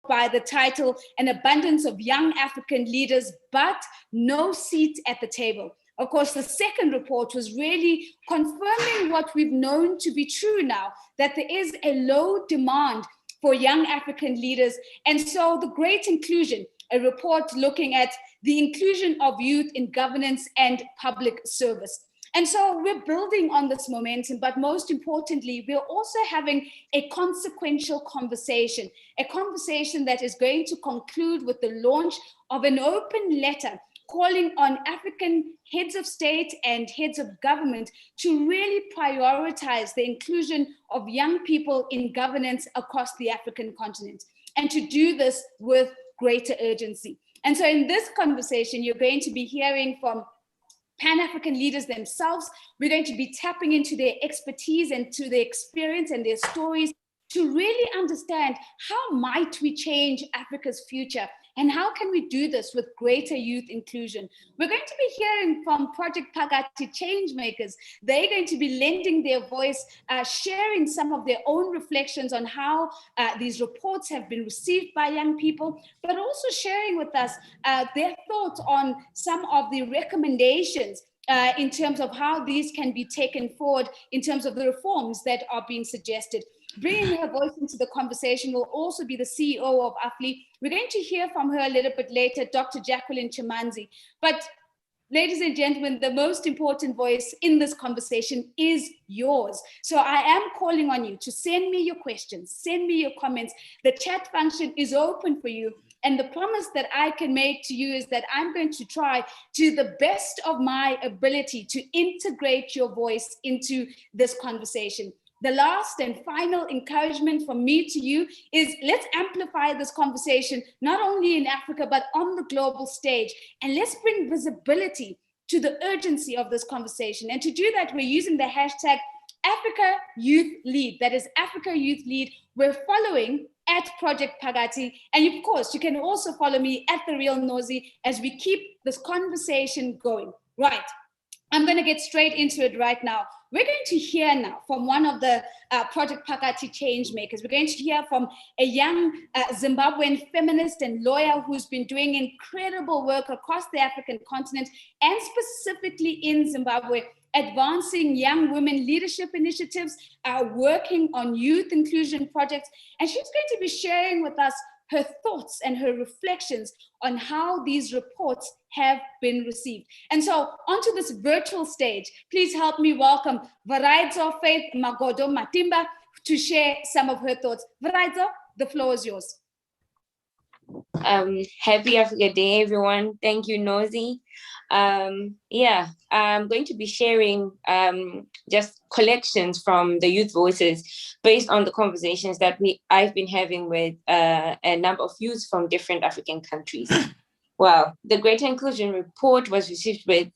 by the title, An Abundance of Young African Leaders, but No Seat at the Table. Of course, the second report was really confirming what we've known to be true now, that there is a low demand for young African leaders. And so the Great Inclusion, a report looking at the inclusion of youth in governance and public service. And so we're building on this momentum, but most importantly, we're also having a consequential conversation, a conversation that is going to conclude with the launch of an open letter calling on African heads of state and heads of government to really prioritize the inclusion of young people in governance across the African continent, and to do this with greater urgency. And so in this conversation, you're going to be hearing from Pan-African leaders themselves. We're going to be tapping into their expertise and to their experience and their stories to really understand how might we change Africa's future, and how can we do this with greater youth inclusion. We're going to be hearing from Project Phakathi changemakers. They're going to be lending their voice, sharing some of their own reflections on how these reports have been received by young people, but also sharing with us their thoughts on some of the recommendations in terms of how these can be taken forward in terms of the reforms that are being suggested. Bringing her voice into the conversation will also be the CEO of AFLI. We're going to hear from her a little bit later, Dr. Jacqueline Chimanzi. But ladies and gentlemen, the most important voice in this conversation is yours. So I am calling on you to send me your questions, send me your comments. The chat function is open for you. And the promise that I can make to you is that I'm going to try to the best of my ability to integrate your voice into this conversation. The last and final encouragement from me to you is let's amplify this conversation, not only in Africa, but on the global stage. And let's bring visibility to the urgency of this conversation. And to do that, we're using the hashtag Africa Youth Lead. That is Africa Youth Lead. We're following at Project Phakathi. And of course, you can also follow me at The Real Nosy as we keep this conversation going. Right. I'm going to get straight into it right now. We're going to hear now from one of the Project Phakathi change makers. We're going to hear from a young Zimbabwean feminist and lawyer who's been doing incredible work across the African continent and specifically in Zimbabwe, advancing young women leadership initiatives, working on youth inclusion projects. And she's going to be sharing with us her thoughts and her reflections on how these reports have been received. And so onto this virtual stage, please help me welcome Varaidzo Faith Magodo Matimba to share some of her thoughts. Varaidzo, the floor is yours. Happy Africa Day, everyone. Thank you, Nosy. I'm going to be sharing just collections from the youth voices based on the conversations that I've been having with a number of youths from different African countries. Well, the Greater Inclusion Report was received with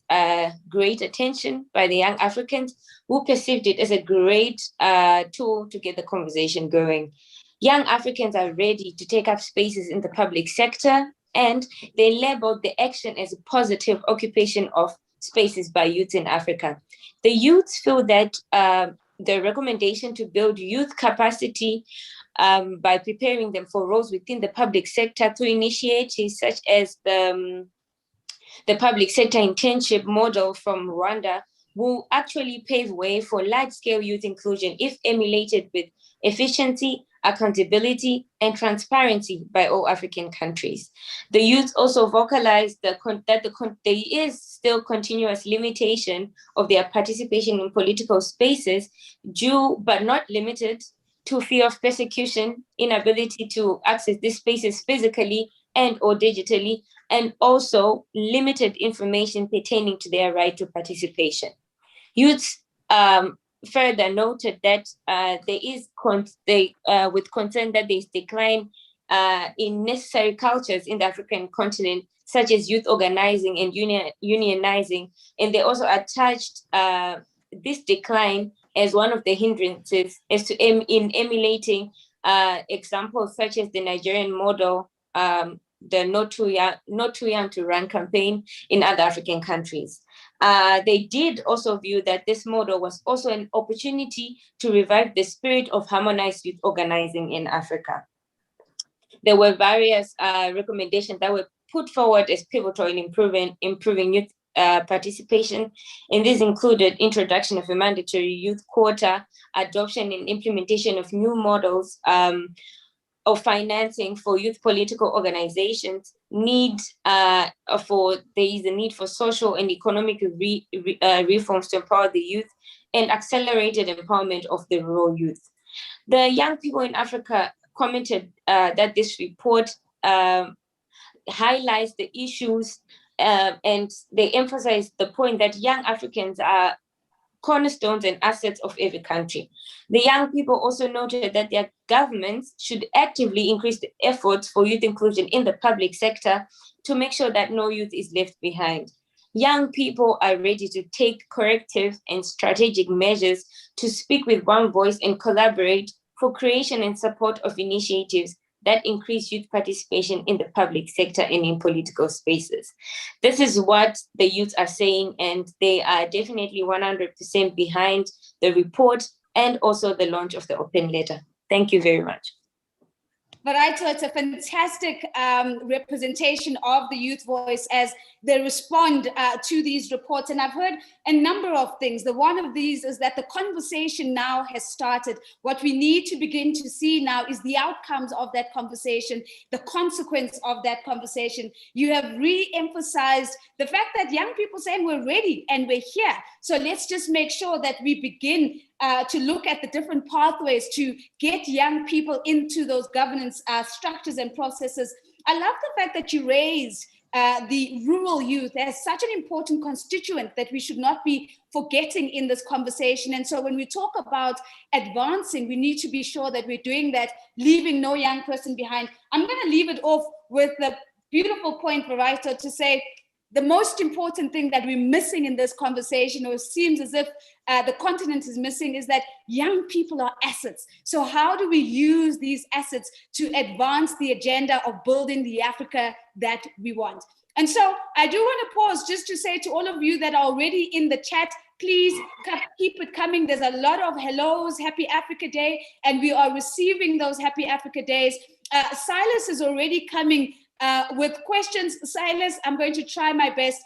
great attention by the young Africans who perceived it as a great tool to get the conversation going. Young Africans are ready to take up spaces in the public sector, and they labeled the action as a positive occupation of spaces by youth in Africa. The youths feel that the recommendation to build youth capacity by preparing them for roles within the public sector through initiatives such as the public sector internship model from Rwanda will actually pave way for large-scale youth inclusion if emulated with efficiency, accountability, and transparency by all African countries. The youth also vocalized that there is still continuous limitation of their participation in political spaces due but not limited to fear of persecution, inability to access these spaces physically and or digitally, and also limited information pertaining to their right to participation. Youths further noted that there is with concern that there is decline in necessary cultures in the African continent, such as youth organizing and unionizing, and they also attached this decline as one of the hindrances in emulating examples such as the Nigerian model, the not too young to run campaign in other African countries. They did also view that this model was also an opportunity to revive the spirit of harmonized youth organizing in Africa. There were various recommendations that were put forward as pivotal in improving youth participation, and this included introduction of a mandatory youth quota, adoption and implementation of new models of financing for youth political organizations, there is a need for social and economic reforms to empower the youth, and accelerated empowerment of the rural youth. The young people in Africa commented that this report highlights the issues and they emphasize the point that young Africans are cornerstones and assets of every country. The young people also noted that their governments should actively increase the efforts for youth inclusion in the public sector to make sure that no youth is left behind. Young people are ready to take corrective and strategic measures to speak with one voice and collaborate for creation and support of initiatives that increase youth participation in the public sector and in political spaces. This is what the youth are saying, and they are definitely 100% behind the report and also the launch of the open letter. Thank you very much. Baraito, it's a fantastic representation of the youth voice as they respond to these reports. And I've heard a number of things. The one of these is that the conversation now has started. What we need to begin to see now is the outcomes of that conversation, the consequence of that conversation. You have re-emphasized the fact that young people saying we're ready and we're here. So let's just make sure that we begin to look at the different pathways to get young people into those governance structures and processes. I love the fact that you raised the rural youth as such an important constituent that we should not be forgetting in this conversation. And so when we talk about advancing, we need to be sure that we're doing that, leaving no young person behind. I'm going to leave it off with the beautiful point, Baraito, to say the most important thing that we're missing in this conversation, or it seems as if the continent is missing, is that young people are assets. So how do we use these assets to advance the agenda of building the Africa that we want? And so I do want to pause just to say to all of you that are already in the chat, please keep it coming. There's a lot of hellos, Happy Africa Day, and we are receiving those Happy Africa Days. Silas is already coming with questions. Silas, I'm going to try my best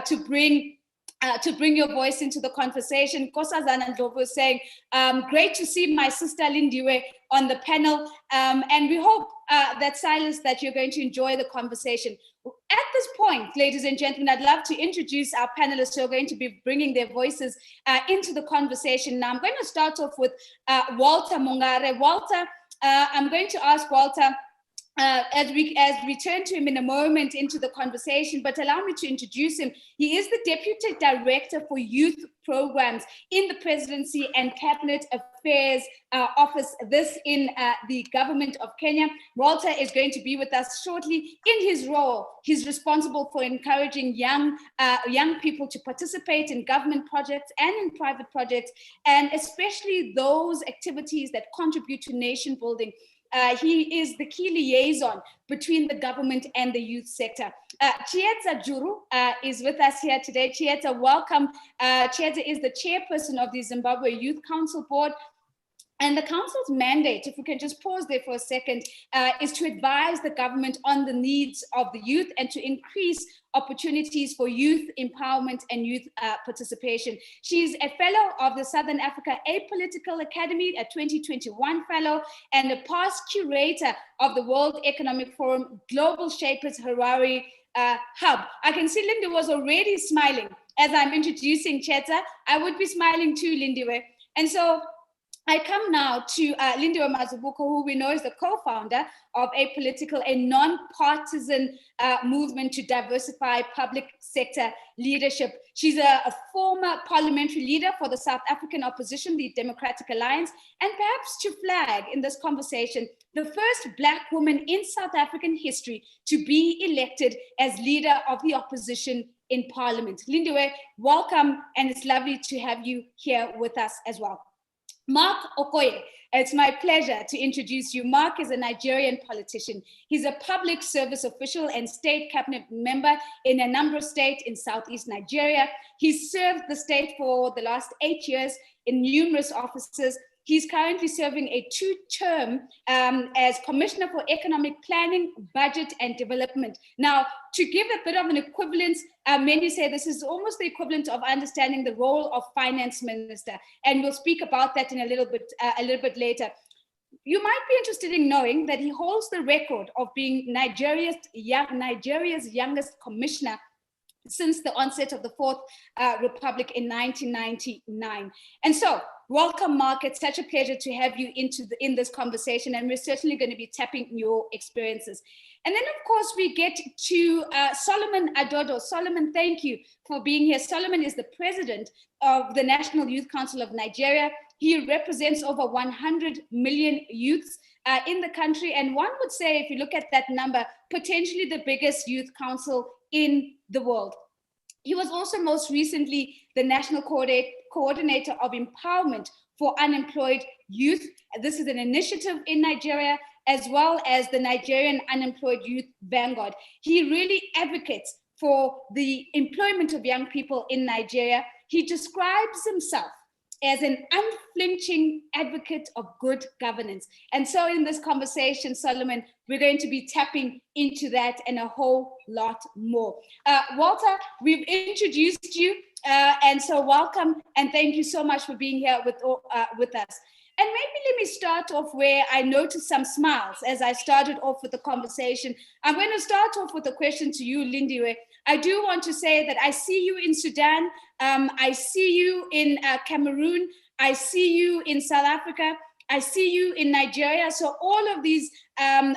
to bring your voice into the conversation. Kosazana Ndlovu is saying, great to see my sister Lindiwe on the panel. And we hope that Silas, that you're going to enjoy the conversation. At this point, ladies and gentlemen, I'd love to introduce our panelists who are going to be bringing their voices into the conversation. Now, I'm going to start off with Walter Mungare. Walter, I'm going to ask Walter, as we turn to him in a moment into the conversation, but allow me to introduce him. He is the Deputy Director for Youth Programs in the Presidency and Cabinet Affairs Office, this in the government of Kenya. Walter is going to be with us shortly. In his role, he's responsible for encouraging young people to participate in government projects and in private projects, and especially those activities that contribute to nation building. He is the key liaison between the government and the youth sector. Chieta Juru is with us here today. Chieta, welcome. Chieta is the chairperson of the Zimbabwe Youth Council Board. And the council's mandate, if we can just pause there for a second, is to advise the government on the needs of the youth and to increase opportunities for youth empowerment and youth participation. She's a fellow of the Southern Africa Apolitical Academy, a 2021 fellow, and a past curator of the World Economic Forum Global Shapers Harare Hub. I can see Linda was already smiling as I'm introducing Cheta. I would be smiling too, Lindiwe. And so I come now to Lindiwe Mazibuko, who we know is the co-founder of Apolitical, a non-partisan movement to diversify public sector leadership. She's a former parliamentary leader for the South African opposition, the Democratic Alliance, and perhaps to flag in this conversation, the first Black woman in South African history to be elected as leader of the opposition in Parliament. Lindiwe, welcome, and it's lovely to have you here with us as well. Mark Okoye, it's my pleasure to introduce you. Mark is a Nigerian politician. He's a public service official and state cabinet member in a number of states in Southeast Nigeria. He's served the state for the last 8 years in numerous offices. He's currently serving a 2-term as Commissioner for Economic Planning, Budget and Development. Now, to give a bit of an equivalence, many say this is almost the equivalent of understanding the role of Finance Minister, and we'll speak about that in a little bit later. You might be interested in knowing that he holds the record of being Nigeria's youngest commissioner since the onset of the Fourth Republic in 1999. And so, welcome, Mark. It's such a pleasure to have you in this conversation, and we're certainly going to be tapping your experiences. And then, of course, we get to Solomon Adodo. Solomon, thank you for being here. Solomon is the president of the National Youth Council of Nigeria. He represents over 100 million youths in the country. And one would say, if you look at that number, potentially the biggest youth council in the world. He was also most recently the National Coordinator of Empowerment for Unemployed Youth. This is an initiative in Nigeria, as well as the Nigerian Unemployed Youth Vanguard. He really advocates for the employment of young people in Nigeria. He describes himself as an unflinching advocate of good governance. And so in this conversation, Solomon, we're going to be tapping into that and a whole lot more. Walter, we've introduced you, and so welcome, and thank you so much for being here with us. And maybe let me start off where I noticed some smiles as I started off with the conversation. I'm going to start off with a question to you, Lindiwe. I do want to say that I see you in Sudan, I see you in Cameroon, I see you in South Africa, I see you in Nigeria. So all of these,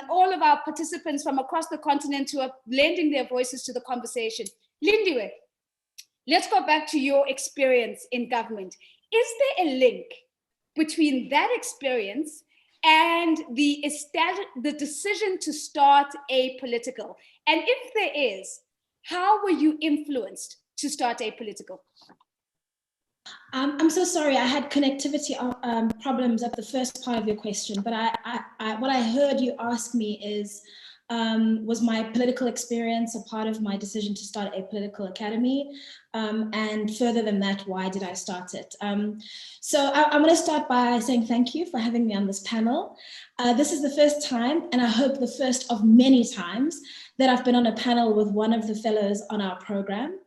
all of our participants from across the continent who are lending their voices to the conversation. Lindiwe, let's go back to your experience in government. Is there a link between that experience and the decision to start Apolitical? And if there is, how were you influenced to start Apolitical? I'm so sorry, I had connectivity problems at the first part of your question, but what I heard you ask me is, was my political experience a part of my decision to start Apolitical Academy? And further than that, why did I start it? So I'm going to start by saying thank you for having me on this panel. This is the first time, and I hope the first of many times, that I've been on a panel with one of the fellows on our program.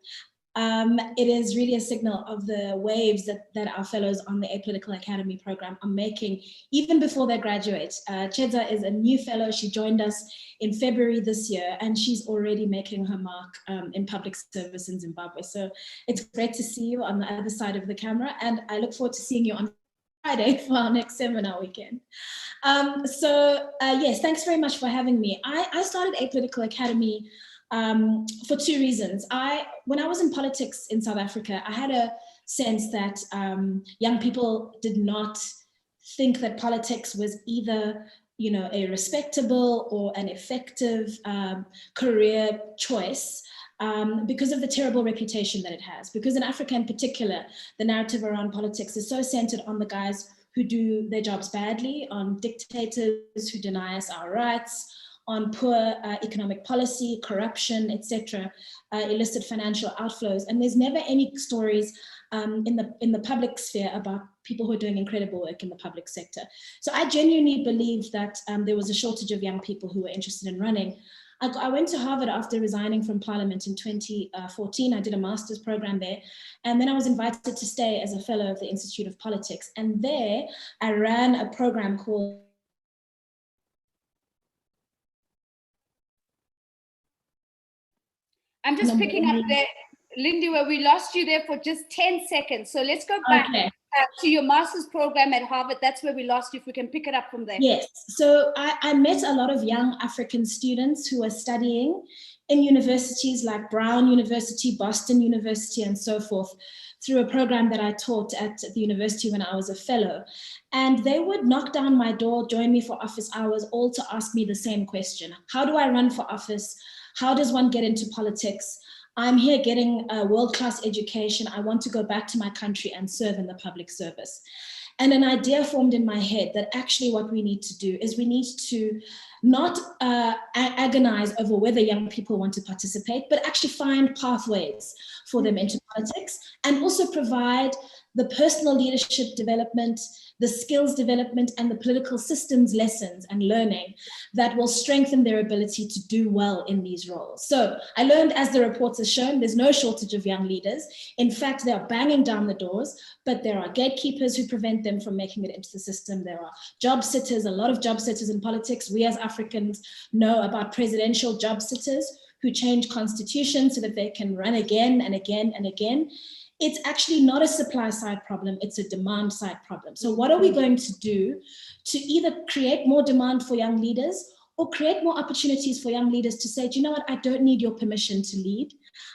It is really a signal of the waves that our fellows on the Apolitical Academy program are making, even before they graduate. Chedza is a new fellow. She joined us in February this year, and she's already making her mark in public service in Zimbabwe. So it's great to see you on the other side of the camera, and I look forward to seeing you on Friday for our next seminar weekend. Yes, thanks very much for having me. I started Apolitical Academy for two reasons. When I was in politics in South Africa, I had a sense that young people did not think that politics was either, you know, a respectable or an effective career choice because of the terrible reputation that it has. Because in Africa in particular, the narrative around politics is so centered on the guys who do their jobs badly, on dictators who deny us our rights, on poor economic policy, corruption, etc., illicit financial outflows. And there's never any stories in the public sphere about people who are doing incredible work in the public sector. So I genuinely believe that there was a shortage of young people who were interested in running. I went to Harvard after resigning from Parliament in 2014. I did a master's program there. And then I was invited to stay as a fellow of the Institute of Politics. And there I ran a program called I'm just picking up there, Lindy, where we lost you there for just 10 seconds. So let's go back to your master's program at Harvard. That's where we lost you, if we can pick it up from there. Yes, so I met a lot of young African students who are studying in universities like Brown University, Boston University, and so forth, through a program that I taught at the university when I was a fellow. And they would knock down my door, join me for office hours, all to ask me the same question. How do I run for office? How does one get into politics? I'm here getting a world-class education. I want to go back to my country and serve in the public service. And an idea formed in my head that actually what we need to do is we need to not agonize over whether young people want to participate, but actually find pathways for them into politics, and also provide the personal leadership development, the skills development, and the political systems lessons and learning that will strengthen their ability to do well in these roles. So I learned, as the reports have shown, there's no shortage of young leaders. In fact, they are banging down the doors, but there are gatekeepers who prevent them from making it into the system. There are job sitters, a lot of job sitters in politics. We as Africans know about presidential job sitters who change constitutions so that they can run again and again and again. It's actually not a supply side problem, it's a demand side problem. So what are we going to do to either create more demand for young leaders or create more opportunities for young leaders to say, do you know what, I don't need your permission to lead.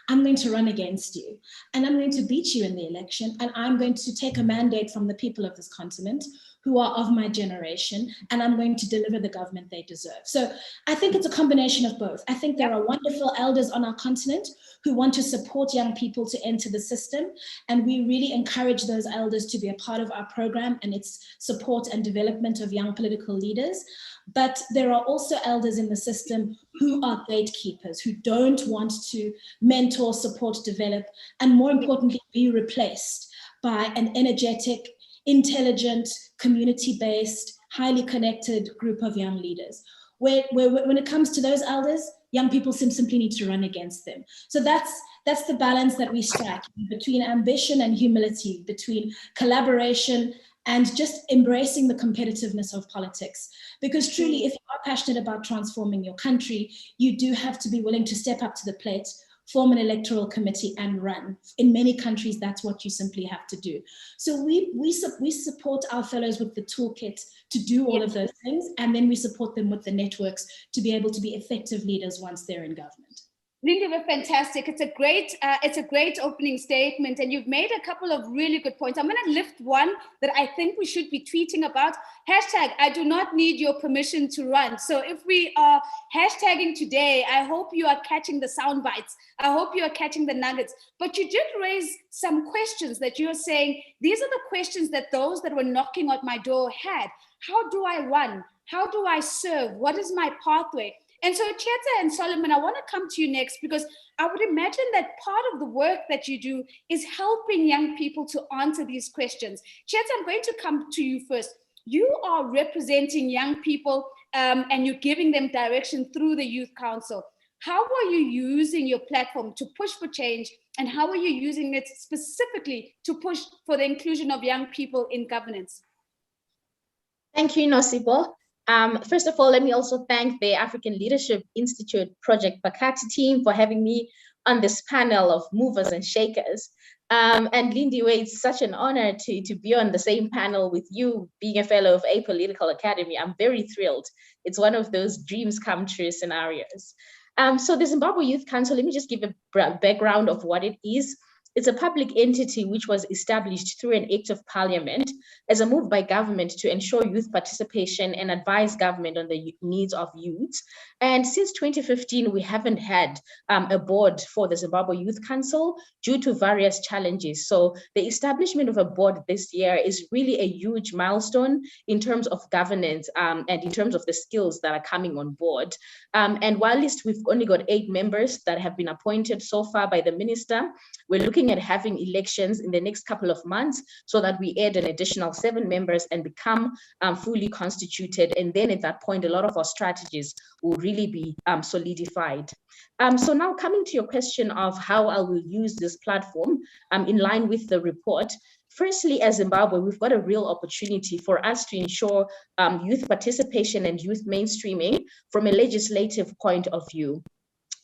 I'm going to run against you and I'm going to beat you in the election, and I'm going to take a mandate from the people of this continent who are of my generation, and I'm going to deliver the government they deserve. So I think it's a combination of both. I think there are wonderful elders on our continent who want to support young people to enter the system, and we really encourage those elders to be a part of our program and its support and development of young political leaders. But there are also elders in the system who are gatekeepers, who don't want to mentor, support, develop, and more importantly, be replaced by an energetic, intelligent, community-based, highly connected group of young leaders. When it comes to those elders, young people simply need to run against them. So that's the balance that we strike between ambition and humility, between collaboration and just embracing the competitiveness of politics. Because truly, if you are passionate about transforming your country, you do have to be willing to step up to the plate, form an electoral committee and run. In many countries, that's what you simply have to do. So we support our fellows with the toolkit to do all of those things, and then we support them with the networks to be able to be effective leaders once they're in government. Linda, we're fantastic. It's a great opening statement, and you've made a couple of really good points. I'm going to lift one that I think we should be tweeting about. Hashtag, I do not need your permission to run. So if we are hashtagging today, I hope you are catching the sound bites. I hope you are catching the nuggets. But you did raise some questions that you're saying, these are the questions that those that were knocking at my door had. How do I run? How do I serve? What is my pathway? And so Cheta and Solomon, I want to come to you next, because I would imagine that part of the work that you do is helping young people to answer these questions. Cheta, I'm going to come to you first. You are representing young people and you're giving them direction through the Youth Council. How are you using your platform to push for change, and how are you using it specifically to push for the inclusion of young people in governance? Thank you, Nosibo. First of all, let me also thank the African Leadership Institute Project Bakati team for having me on this panel of movers and shakers. And Lindiwe, it's such an honor to be on the same panel with you, being a fellow of Apolitical Academy. I'm very thrilled. It's one of those dreams come true scenarios. So the Zimbabwe Youth Council, let me just give a background of what it is. It's a public entity which was established through an act of parliament as a move by government to ensure youth participation and advise government on the needs of youths. And since 2015, we haven't had a board for the Zimbabwe Youth Council due to various challenges. So the establishment of a board this year is really a huge milestone in terms of governance and in terms of the skills that are coming on board. And while we've only got 8 members that have been appointed so far by the minister, we're looking at having elections in the next couple of months so that we add an additional 7 members and become fully constituted. And then at that point, a lot of our strategies will really be solidified. So now coming to your question of how I will use this platform in line with the report. Firstly, as Zimbabwe, we've got a real opportunity for us to ensure youth participation and youth mainstreaming from a legislative point of view.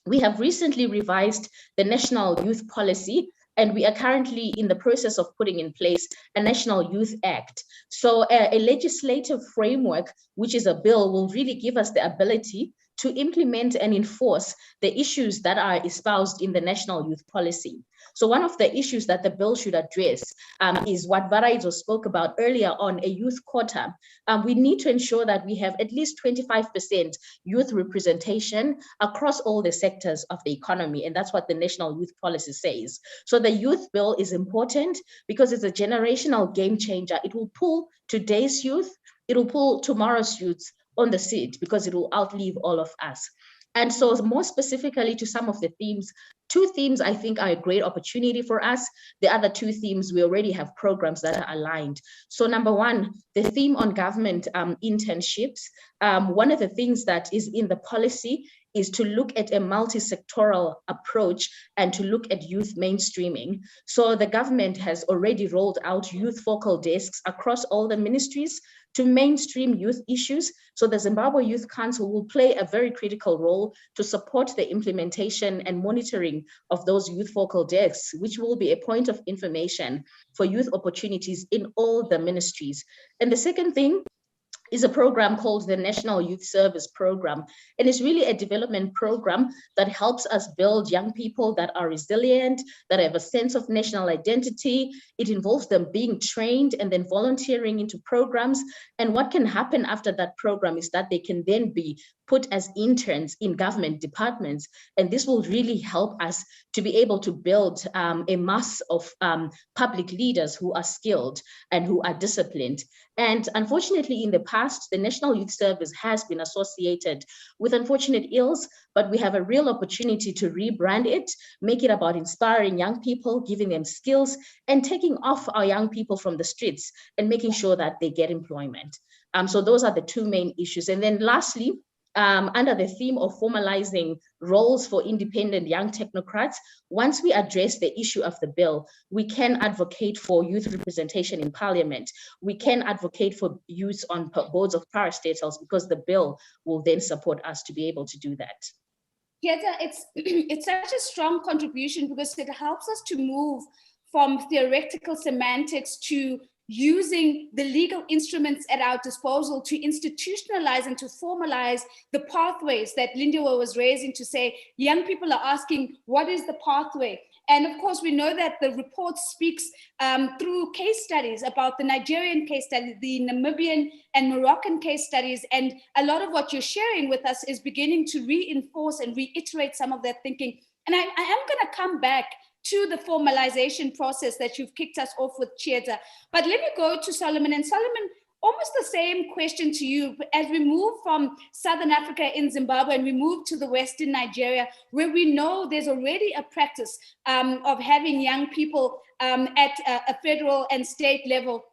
We have recently revised the National Youth Policy, and we are currently in the process of putting in place a National Youth Act. So a legislative framework, which is a bill, will really give us the ability to implement and enforce the issues that are espoused in the National Youth Policy. So one of the issues that the bill should address is what Varaizo spoke about earlier on, a youth quota. We need to ensure that we have at least 25% youth representation across all the sectors of the economy, and that's what the National Youth Policy says. So the youth bill is important because it's a generational game changer. It will pull today's youth, it will pull tomorrow's youth on the seat because it will outlive all of us. And so more specifically to some of the themes, 2 themes I think are a great opportunity for us. The other 2 themes, we already have programs that are aligned. So number 1, the theme on government internships. One of the things that is in the policy is to look at a multi-sectoral approach and to look at youth mainstreaming. So the government has already rolled out youth focal desks across all the ministries to mainstream youth issues. So the Zimbabwe Youth Council will play a very critical role to support the implementation and monitoring of those youth focal desks, which will be a point of information for youth opportunities in all the ministries. And the second thing is a program called the National Youth Service Program. And it's really a development program that helps us build young people that are resilient, that have a sense of national identity. It involves them being trained and then volunteering into programs. And what can happen after that program is that they can then be put as interns in government departments. And this will really help us to be able to build a mass of public leaders who are skilled and who are disciplined. And unfortunately, in the past, the National Youth Service has been associated with unfortunate ills, but we have a real opportunity to rebrand it, make it about inspiring young people, giving them skills, and taking off our young people from the streets and making sure that they get employment. So those are the 2 main issues. And then lastly, under the theme of formalizing roles for independent young technocrats, once we address the issue of the bill, we can advocate for youth representation in parliament. We can advocate for youth on boards of parastatals because the bill will then support us to be able to do that. Kieta, it's such a strong contribution because it helps us to move from theoretical semantics to using the legal instruments at our disposal to institutionalize and to formalize the pathways that Lindiwe was raising, to say young people are asking, what is the pathway? And of course, we know that the report speaks through case studies about the Nigerian case study, the Namibian and Moroccan case studies. And a lot of what you're sharing with us is beginning to reinforce and reiterate some of that thinking. And I am going to come back to the formalization process that you've kicked us off with, Chieta. But let me go to Solomon. And Solomon, almost the same question to you. As we move from Southern Africa in Zimbabwe and we move to the Western Nigeria, where we know there's already a practice of having young people at a federal and state level.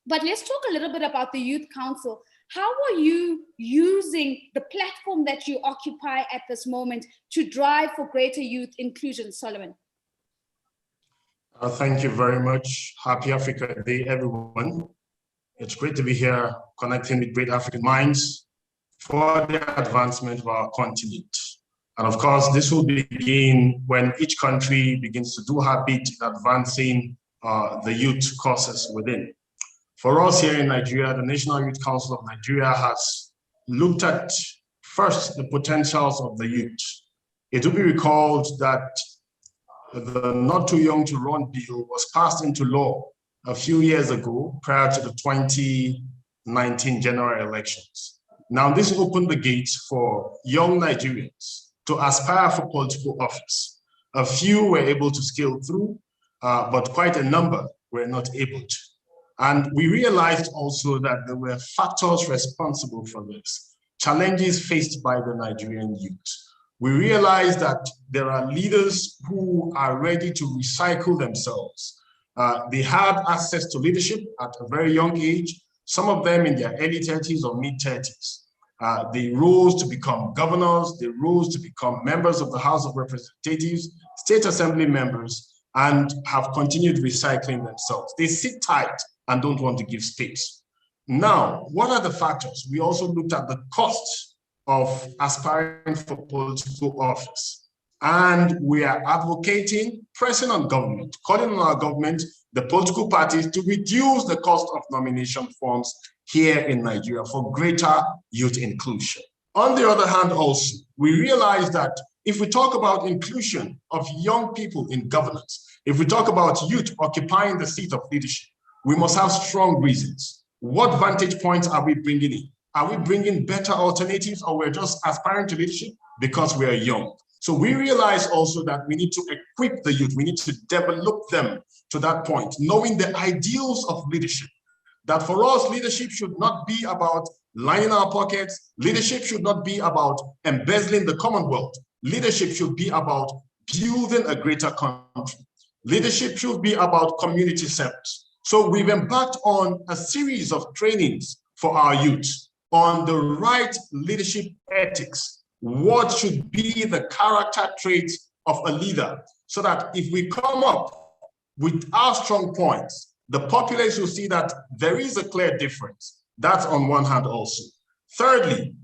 But let's talk a little bit about the Youth Council. How are you using the platform that you occupy at this moment to drive for greater youth inclusion, Solomon? Thank you very much. Happy Africa Day, everyone. It's great to be here connecting with great African minds for the advancement of our continent. And of course, this will begin when each country begins to do her bit in advancing the youth causes within. For us here in Nigeria, the National Youth Council of Nigeria has looked at first the potentials of the youth. It will be recalled that the Not Too Young to Run bill was passed into law a few years ago prior to the 2019 general elections. Now, this opened the gates for young Nigerians to aspire for political office. A few were able to scale through, but quite a number were not able to. And we realized also that there were factors responsible for this, challenges faced by the Nigerian youth. We realized that there are leaders who are ready to recycle themselves. They had access to leadership at a very young age, some of them in their early 30s or mid-30s. They rose to become governors, they rose to become members of the House of Representatives, state assembly members, and have continued recycling themselves. They sit tight and don't want to give space. Now, what are the factors? We also looked at the costs of aspiring for political office. And we are advocating, pressing on government, calling on our government, the political parties, to reduce the cost of nomination forms here in Nigeria for greater youth inclusion. On the other hand, also, we realize that if we talk about inclusion of young people in governance, if we talk about youth occupying the seat of leadership, we must have strong reasons. What vantage points are we bringing in? Are we bringing better alternatives, or we're just aspiring to leadership because we are young? So we realize also that we need to equip the youth. We need to develop them to that point, knowing the ideals of leadership. That for us, leadership should not be about lining our pockets. Leadership should not be about embezzling the Commonwealth. Leadership should be about building a greater country. Leadership should be about community service. So we've embarked on a series of trainings for our youth on the right leadership ethics. What should be the character traits of a leader, so that if we come up with our strong points, the populace will see that there is a clear difference. That's on one hand also. Thirdly,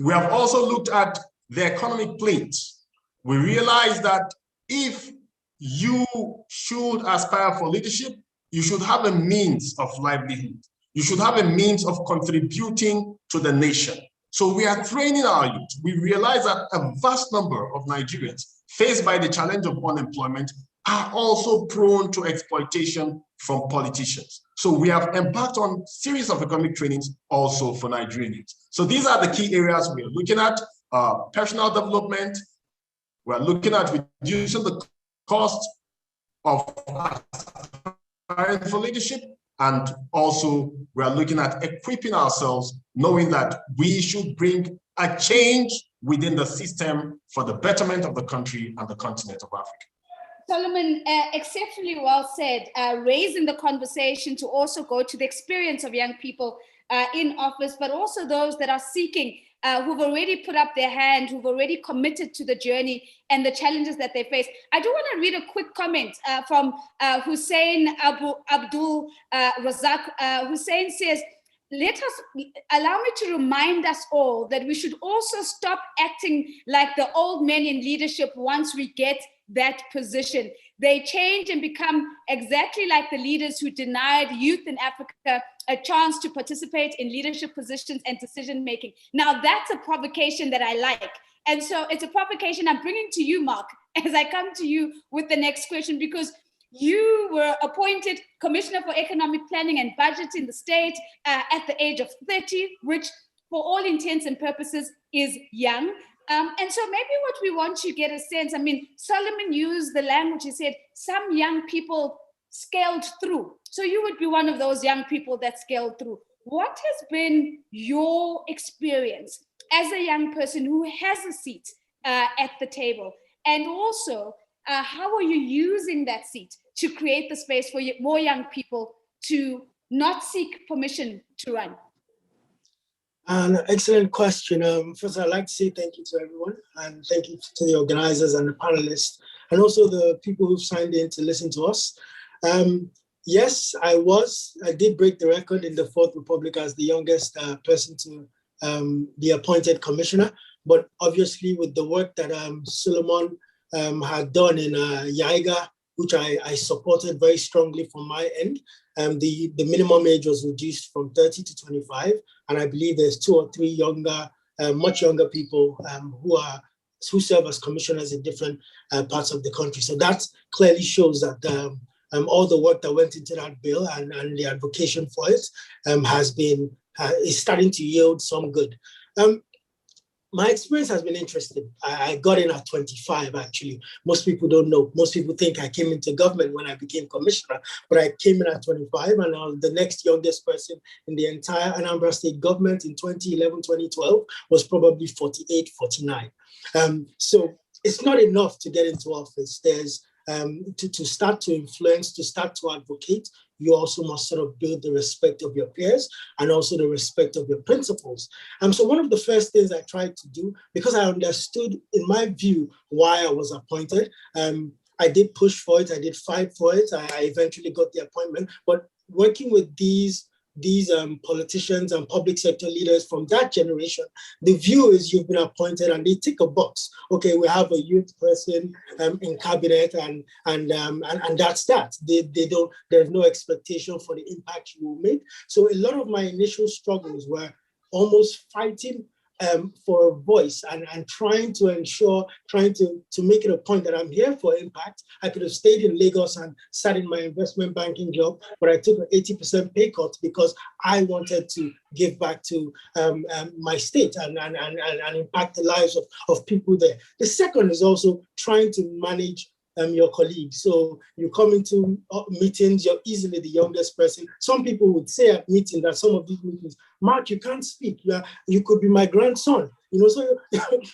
we have also looked at the economic planes. We realize that if you should aspire for leadership, you should have a means of livelihood. You should have a means of contributing to the nation. So we are training our youth. We realize that a vast number of Nigerians faced by the challenge of unemployment are also prone to exploitation from politicians. So we have embarked on a series of economic trainings also for Nigerian youth. So these are the key areas we are looking at: personal development. We're looking at reducing the cost of aspiring for leadership, and also we are looking at equipping ourselves, knowing that we should bring a change within the system for the betterment of the country and the continent of Africa. Solomon, exceptionally well said, raising the conversation to also go to the experience of young people in office, but also those that are seeking, who've already put up their hand, who've already committed to the journey and the challenges that they face. I do want to read a quick comment from Hussein Abdul Razak. Hussein says, allow me to remind us all that we should also stop acting like the old men in leadership once we get that position. They change and become exactly like the leaders who denied youth in Africa a chance to participate in leadership positions and decision making. Now that's a provocation that I like. And so it's a provocation I'm bringing to you, Mark, as I come to you with the next question, because you were appointed Commissioner for Economic Planning and Budget in the state at the age of 30, which for all intents and purposes is young. And so maybe what we want to get a sense, I mean, Solomon used the language, he said, some young people scaled through. So you would be one of those young people that scaled through. What has been your experience as a young person who has a seat at the table? And also, how are you using that seat to create the space for more young people to not seek permission to run? An excellent question. First, I'd like to say thank you to everyone, and thank you to the organizers and the panelists, and also the people who've signed in to listen to us. Yes, I did break the record in the Fourth Republic as the youngest person to be appointed commissioner, but obviously with the work that Solomon had done in Yaiga, which I supported very strongly from my end. The minimum age was reduced from 30 to 25, and I believe there's 2 or 3 younger, much younger people who serve as commissioners in different parts of the country. So that clearly shows that all the work that went into that bill and the advocacy for it is starting to yield some good. My experience has been interesting. I got in at 25, actually. Most people don't know. Most people think I came into government when I became commissioner, but I came in at 25, and I was the next youngest person in the entire Anambra State government in 2011, 2012 was probably 48, 49. So it's not enough to get into office. There's to start to influence, to start to advocate, you also must sort of build the respect of your peers and also the respect of your principles. So one of the first things I tried to do, because I understood, in my view, why I was appointed, I did push for it, I did fight for it, I eventually got the appointment, but working with these politicians and public sector leaders from that generation, the view is you've been appointed and they tick a box. Okay, we have a youth person in cabinet and that's that. They don't. There's no expectation for the impact you will make. So a lot of my initial struggles were almost fighting for a voice and trying to make it a point that I'm here for impact. I could have stayed in Lagos and sat in my investment banking job, but I took an 80% pay cut because I wanted to give back to my state and impact the lives of people there. The second is also trying to manage your colleagues. So you come into meetings, you're easily the youngest person. Some people would say at meetings, that some of these meetings, Mark, you can't speak. You could be my grandson. So,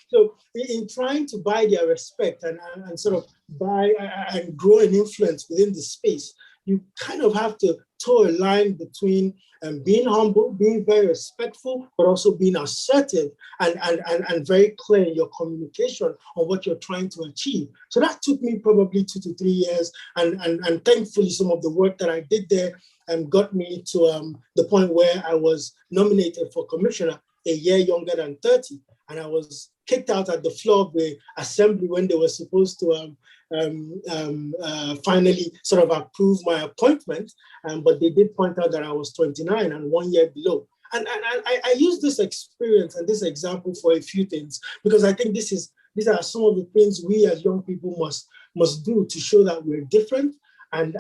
so in trying to buy their respect and sort of buy and grow an influence within the space, you kind of have to toe a line between being humble, being very respectful, but also being assertive and very clear in your communication on what you're trying to achieve. So that took me probably 2 to 3 years. And thankfully, some of the work that I did there got me to the point where I was nominated for commissioner a year younger than 30. And I was kicked out at the floor of the assembly when they were supposed to finally sort of approve my appointment. But they did point out that I was 29 and 1 year below. And I use this experience and this example for a few things, because I think these are some of the things we as young people must do to show that we're different and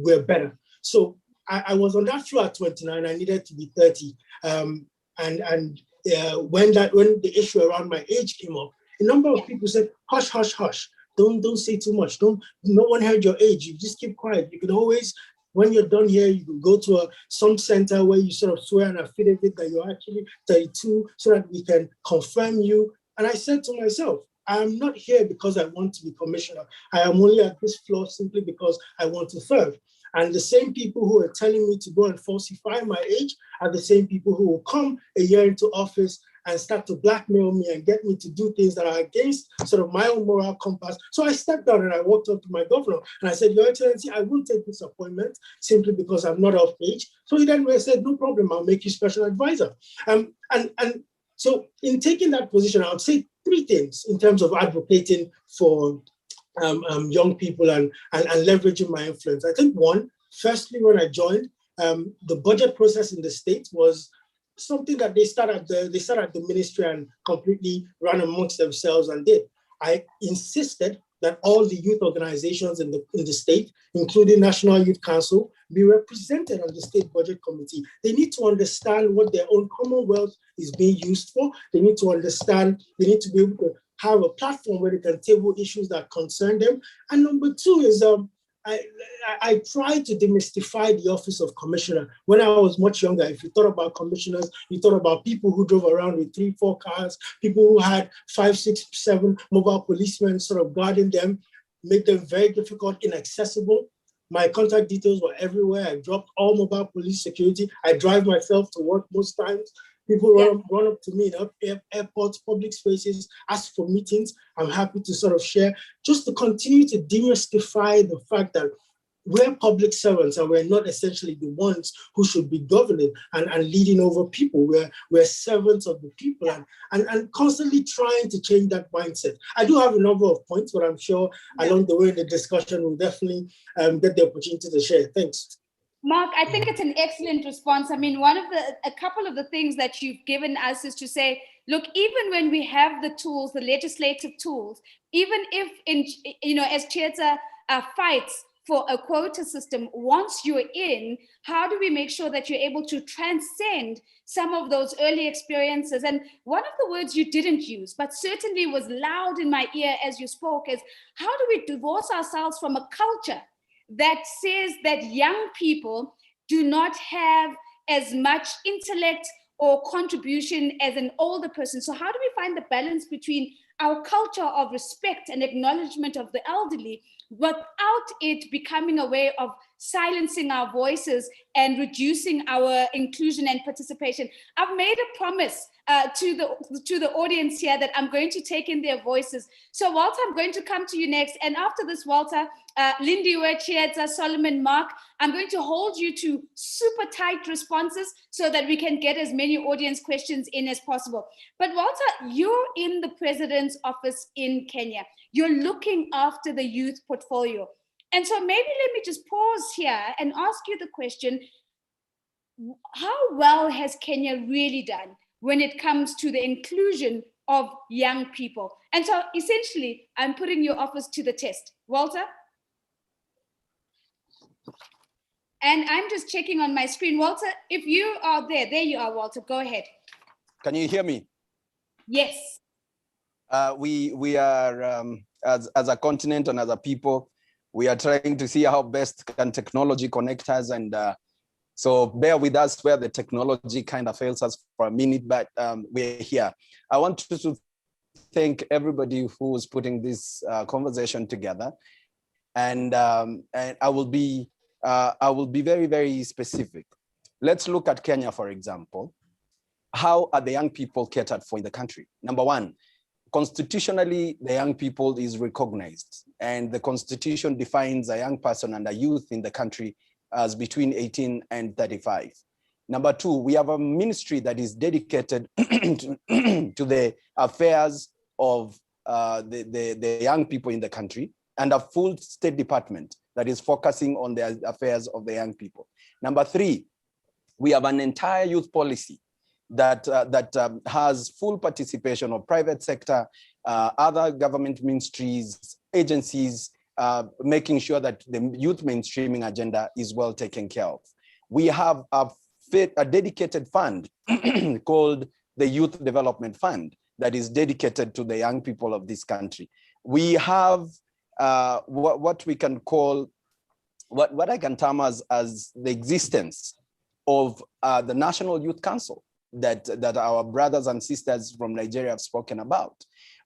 we're better. So I was on that floor at 29. I needed to be 30. When the issue around my age came up, a number of people said, hush, hush, hush. Don't say too much. No one heard your age. You just keep quiet. You can always, when you're done here, you can go to some center where you sort of swear an affidavit that you're actually 32 so that we can confirm you. And I said to myself, I'm not here because I want to be commissioner. I am only at this floor simply because I want to serve. And the same people who are telling me to go and falsify my age are the same people who will come a year into office and start to blackmail me and get me to do things that are against sort of my own moral compass. So I stepped down and I walked up to my governor and I said, Your Excellency, I won't take this appointment simply because I'm not of age. So he then said, no problem, I'll make you special advisor. And so in taking that position, I would say 3 things in terms of advocating for young people and leveraging my influence. I think one, firstly, when I joined, the budget process in the state was something that they started at the ministry and completely ran amongst themselves and did. I insisted that all the youth organizations in the state, including National Youth Council, be represented on the state budget committee. They need to understand what their own commonwealth is being used for. They need to understand, they need to be able to have a platform where they can table issues that concern them. And number 2 is I tried to demystify the office of commissioner. When I was much younger, if you thought about commissioners, you thought about people who drove around with 3, 4 cars, people who had 5, 6, 7 mobile policemen sort of guarding them, made them very difficult, inaccessible. My contact details were everywhere. I dropped all mobile police security. I drive myself to work most times. People run up to me in airports, public spaces, ask for meetings. I'm happy to sort of share, just to continue to demystify the fact that we're public servants and we're not essentially the ones who should be governing and leading over people. We're servants of the people and constantly trying to change that mindset. I do have a number of points, but I'm sure along the way in the discussion, we'll definitely get the opportunity to share. Thanks. Mark, I think it's an excellent response. I mean, a couple of the things that you've given us is to say, look, even when we have the tools, the legislative tools, even if, as Chieta fights for a quota system, once you're in, how do we make sure that you're able to transcend some of those early experiences? And one of the words you didn't use, but certainly was loud in my ear as you spoke, is how do we divorce ourselves from a culture that says that young people do not have as much intellect or contribution as an older person? So how do we find the balance between our culture of respect and acknowledgement of the elderly without it becoming a way of silencing our voices and reducing our inclusion and participation? I've made a promise to the audience here that I'm going to take in their voices. So Walter, I'm going to come to you next. And after this, Walter, Lindiwe, Chieta, Solomon, Mark, I'm going to hold you to super tight responses so that we can get as many audience questions in as possible. But Walter, you're in the president's office in Kenya. You're looking after the youth portfolio. And so maybe let me just pause here and ask you the question, how well has Kenya really done when it comes to the inclusion of young people? And so essentially, I'm putting your office to the test. Walter? And I'm just checking on my screen. Walter, if you are there you are, Walter, go ahead. Can you hear me? Yes. We are, as a continent and as a people, we are trying to see how best can technology connect us. And so bear with us where the technology kind of fails us for a minute, but we're here. I want to thank everybody who's putting this conversation together. And I will be very, very specific. Let's look at Kenya, for example. How are the young people catered for in the country? Number one, constitutionally, the young people is recognized, and the constitution defines a young person and a youth in the country as between 18 and 35. Number two, we have a ministry that is dedicated to the affairs of the young people in the country, and a full state department that is focusing on the affairs of the young people. Number three, we have an entire youth policy that has full participation of private sector, other government ministries, agencies, making sure that the youth mainstreaming agenda is well taken care of. We have a dedicated fund called the Youth Development Fund that is dedicated to the young people of this country. We have what we can call, what I can term as the existence of the National Youth Council that our brothers and sisters from Nigeria have spoken about.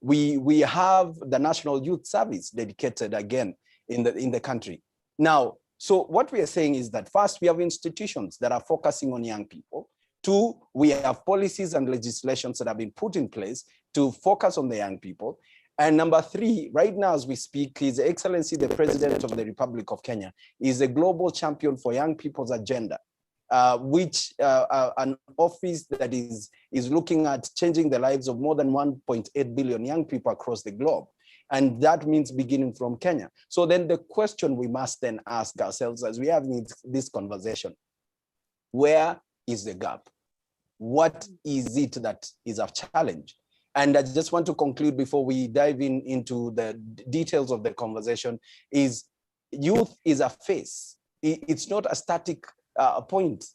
We have the National Youth Service dedicated again in the country. Now, so what we are saying is that first, we have institutions that are focusing on young people. Two, we have policies and legislations that have been put in place to focus on the young people. And number three, right now as we speak, His Excellency, the President of the Republic of Kenya, is a global champion for young people's agenda, which an office that is looking at changing the lives of more than 1.8 billion young people across the globe. And that means beginning from Kenya. So then the question we must then ask ourselves as we have this conversation, where is the gap? What is it that is a challenge? And I just want to conclude before we dive into the details of the conversation is youth is a phase. It's not a static point.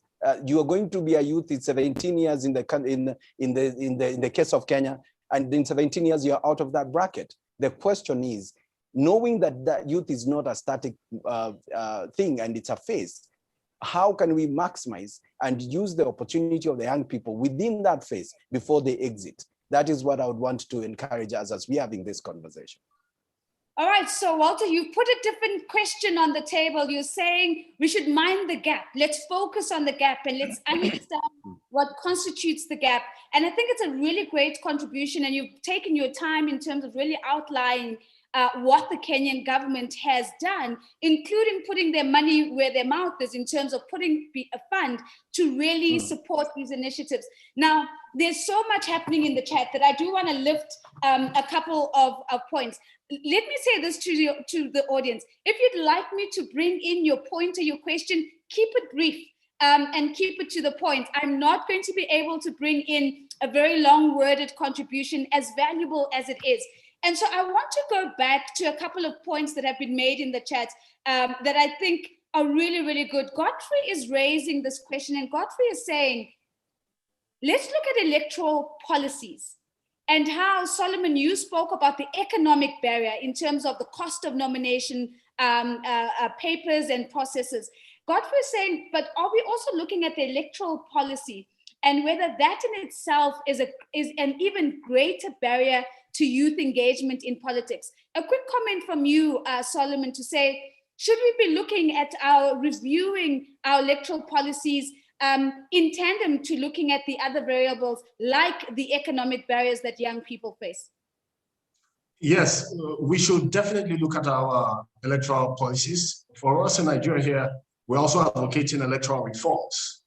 You are going to be a youth in 17 years in the case of Kenya, and in 17 years you're out of that bracket. The question is, knowing that youth is not a static thing and it's a phase, how can we maximize and use the opportunity of the young people within that phase before they exit? That is what I would want to encourage us as we're having this conversation. All right, so Walter, you put a different question on the table. You're saying we should mind the gap. Let's focus on the gap and let's understand what constitutes the gap. And I think it's a really great contribution, and you've taken your time in terms of really outlining what the Kenyan government has done, including putting their money where their mouth is in terms of putting a fund to really support these initiatives. Now, there's so much happening in the chat that I do want to lift a couple of points. Let me say this to the audience. If you'd like me to bring in your point or your question, keep it brief and keep it to the point. I'm not going to be able to bring in a very long worded contribution, as valuable as it is. And so I want to go back to a couple of points that have been made in the chat that I think are really, really good. Godfrey is raising this question, and Godfrey is saying, let's look at electoral policies and how, Solomon, you spoke about the economic barrier in terms of the cost of nomination papers and processes. Godfrey is saying, but are we also looking at the electoral policy and whether that in itself is an even greater barrier to youth engagement in politics? A quick comment from you, Solomon, to say, should we be looking at reviewing our electoral policies in tandem to looking at the other variables like the economic barriers that young people face? Yes, we should definitely look at our electoral policies. For us in Nigeria here, we're also advocating electoral reforms.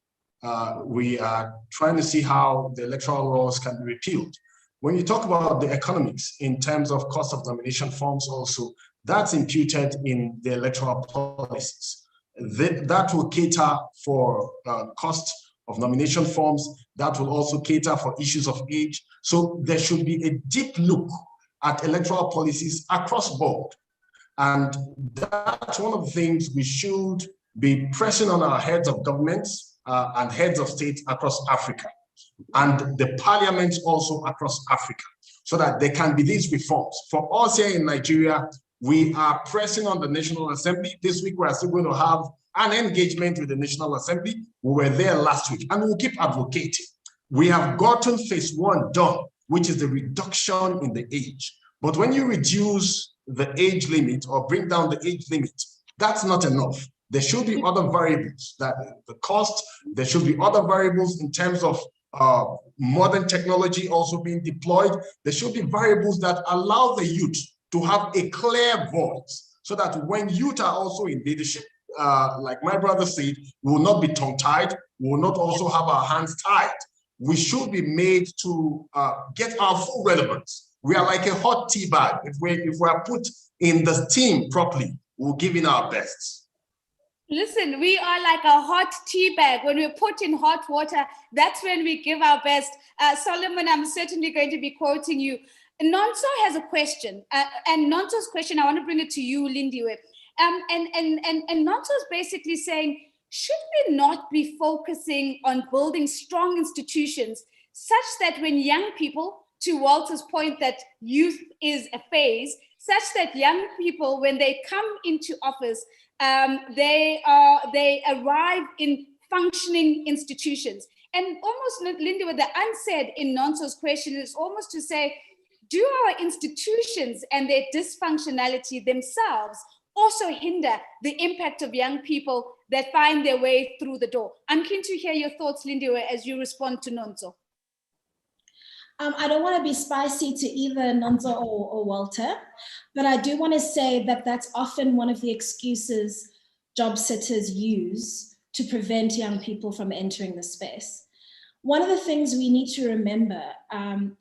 We are trying to see how the electoral laws can be repealed. When you talk about the economics in terms of cost of nomination forms also, that's imputed in the electoral policies. That will cater for cost of nomination forms. That will also cater for issues of age. So there should be a deep look at electoral policies across board. And that's one of the things we should be pressing on our heads of governments and heads of state across Africa, and the parliaments also across Africa. so that there can be these reforms. For us here in Nigeria, we are pressing on the National Assembly. This week, we are still going to have an engagement with the National Assembly. We were there last week, and we'll keep advocating. We have gotten phase 1 done, which is the reduction in the age. But when you reduce the age limit or bring down the age limit, that's not enough. There should be other variables, that the cost, there should be other variables in terms of modern technology also being deployed. There should be variables that allow the youth to have a clear voice, so that when youth are also in leadership, like my brother said, we will not be tongue-tied, we will not also have our hands tied. We should be made to get our full relevance. We are like a hot tea bag. If we are put in the steam properly, we'll give in our best. Listen, we are like a hot tea bag. When we're put in hot water, that's when we give our best. Solomon, I'm certainly going to be quoting you. Nonso has a question, and Nonso's question, I want to bring it to you, Lindiwe. And Nonso's basically saying, should we not be focusing on building strong institutions such that when young people, to Walter's point that youth is a phase, such that young people, when they come into office, they arrive in functioning institutions. And almost, Linda, with the unsaid in Nonso's question is almost to say, do our institutions and their dysfunctionality themselves also hinder the impact of young people that find their way through the door? I'm keen to hear your thoughts, Lindiwe, as you respond to Nonso. I don't want to be spicy to either Nonso or Walter, but I do want to say that that's often one of the excuses job setters use to prevent young people from entering the space. One of the things we need to remember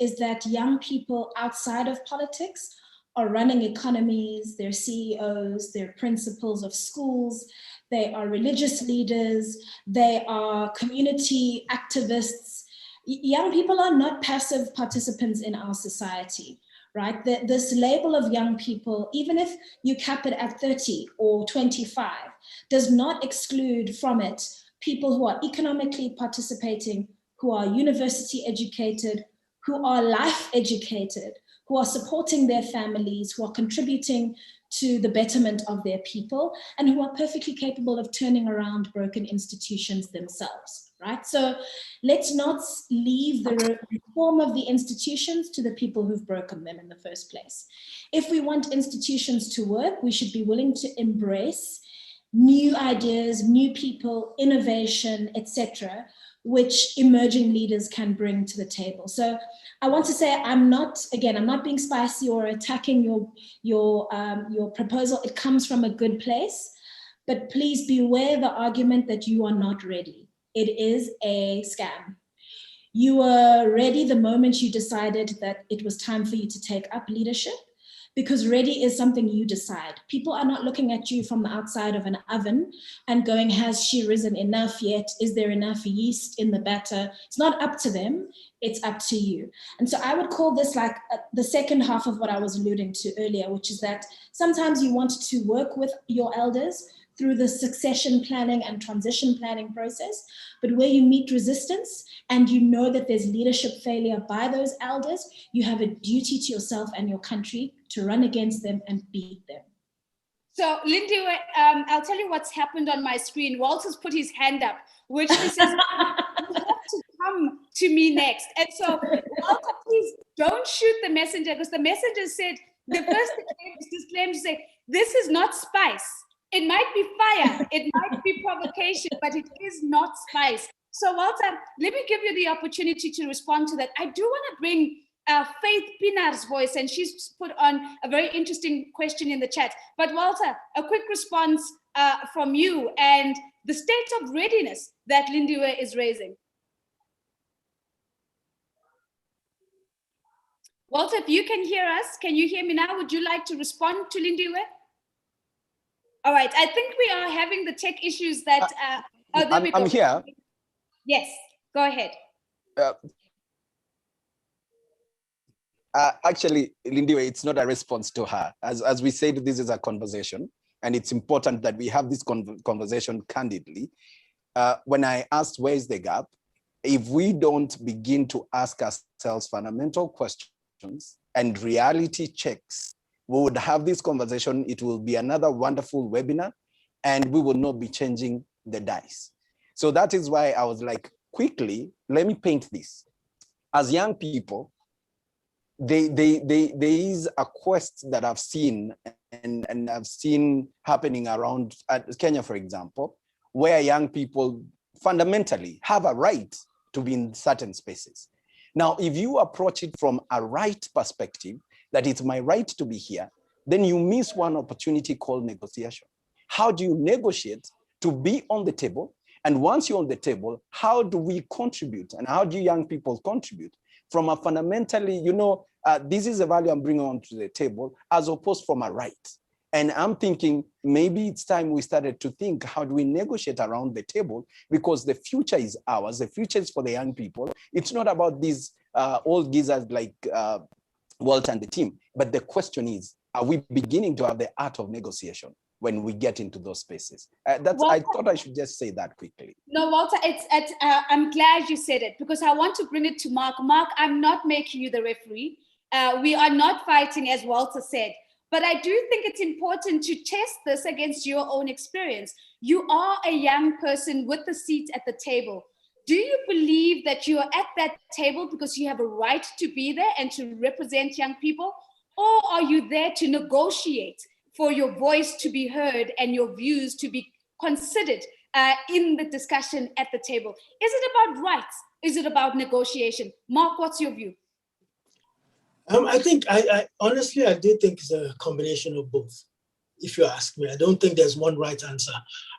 is that young people outside of politics are running economies, they're CEOs, they're principals of schools, they are religious leaders, they are community activists. Young people are not passive participants in our society, right? This label of young people, even if you cap it at 30 or 25, does not exclude from it people who are economically participating, who are university educated, who are life educated, who are supporting their families, who are contributing to the betterment of their people, and who are perfectly capable of turning around broken institutions themselves, right? So let's not leave the reform of the institutions to the people who've broken them in the first place. If we want institutions to work, we should be willing to embrace new ideas, new people, innovation, etc., which emerging leaders can bring to the table. So I want to say, I'm not being spicy or attacking your proposal. It comes from a good place, but please beware the argument that you are not ready. It is a scam. You were ready the moment you decided that it was time for you to take up leadership, because ready is something you decide. People are not looking at you from the outside of an oven and going, has she risen enough yet? Is there enough yeast in the batter? It's not up to them, it's up to you. And so I would call this like the second half of what I was alluding to earlier, which is that sometimes you want to work with your elders through the succession planning and transition planning process, but where you meet resistance and you know that there's leadership failure by those elders, you have a duty to yourself and your country to run against them and beat them. So, Lindy, I'll tell you what's happened on my screen. Walter's put his hand up, which says, you have to come to me next. And so, Walter, please don't shoot the messenger, because the messenger said, the first disclaimer to say, this is not spice. It might be fire, it might be provocation, but it is not spice. So, Walter, let me give you the opportunity to respond to that. I do want to bring Faith Pinar's voice, and she's put on a very interesting question in the chat. But Walter, a quick response from you and the state of readiness that Lindiwe is raising. Walter, if you can hear us, can you hear me now? Would you like to respond to Lindiwe? All right, I think we are having the tech issues that... I'm here. Yes, go ahead. Actually, Lindiwe, it's not a response to her. As we said, this is a conversation, and it's important that we have this conversation candidly. When I asked where is the gap, if we don't begin to ask ourselves fundamental questions conversations and reality checks, we would have this conversation. It will be another wonderful webinar, and we will not be changing the dice. So that is why I was like, quickly, let me paint this. As young people, there is a quest that I've seen and I've seen happening around Kenya, for example, where young people fundamentally have a right to be in certain spaces. Now, if you approach it from a right perspective, that it's my right to be here, then you miss one opportunity called negotiation. How do you negotiate to be on the table? And once you're on the table, how do we contribute? And how do young people contribute from a fundamentally, this is a value I'm bringing onto the table as opposed from a right. And I'm thinking maybe it's time we started to think, how do we negotiate around the table? Because the future is ours. The future is for the young people. It's not about these old geezers like Walt and the team. But the question is, are we beginning to have the art of negotiation when we get into those spaces? I thought I should just say that quickly. No, Walter, I'm glad you said it, because I want to bring it to Mark. Mark, I'm not making you the referee. We are not fighting, as Walter said. But I do think it's important to test this against your own experience. You are a young person with a seat at the table. Do you believe that you are at that table because you have a right to be there and to represent young people? Or are you there to negotiate for your voice to be heard and your views to be considered in the discussion at the table? Is it about rights? Is it about negotiation? Mark, what's your view? I think, honestly, I do think it's a combination of both, if you ask me. I don't think there's one right answer.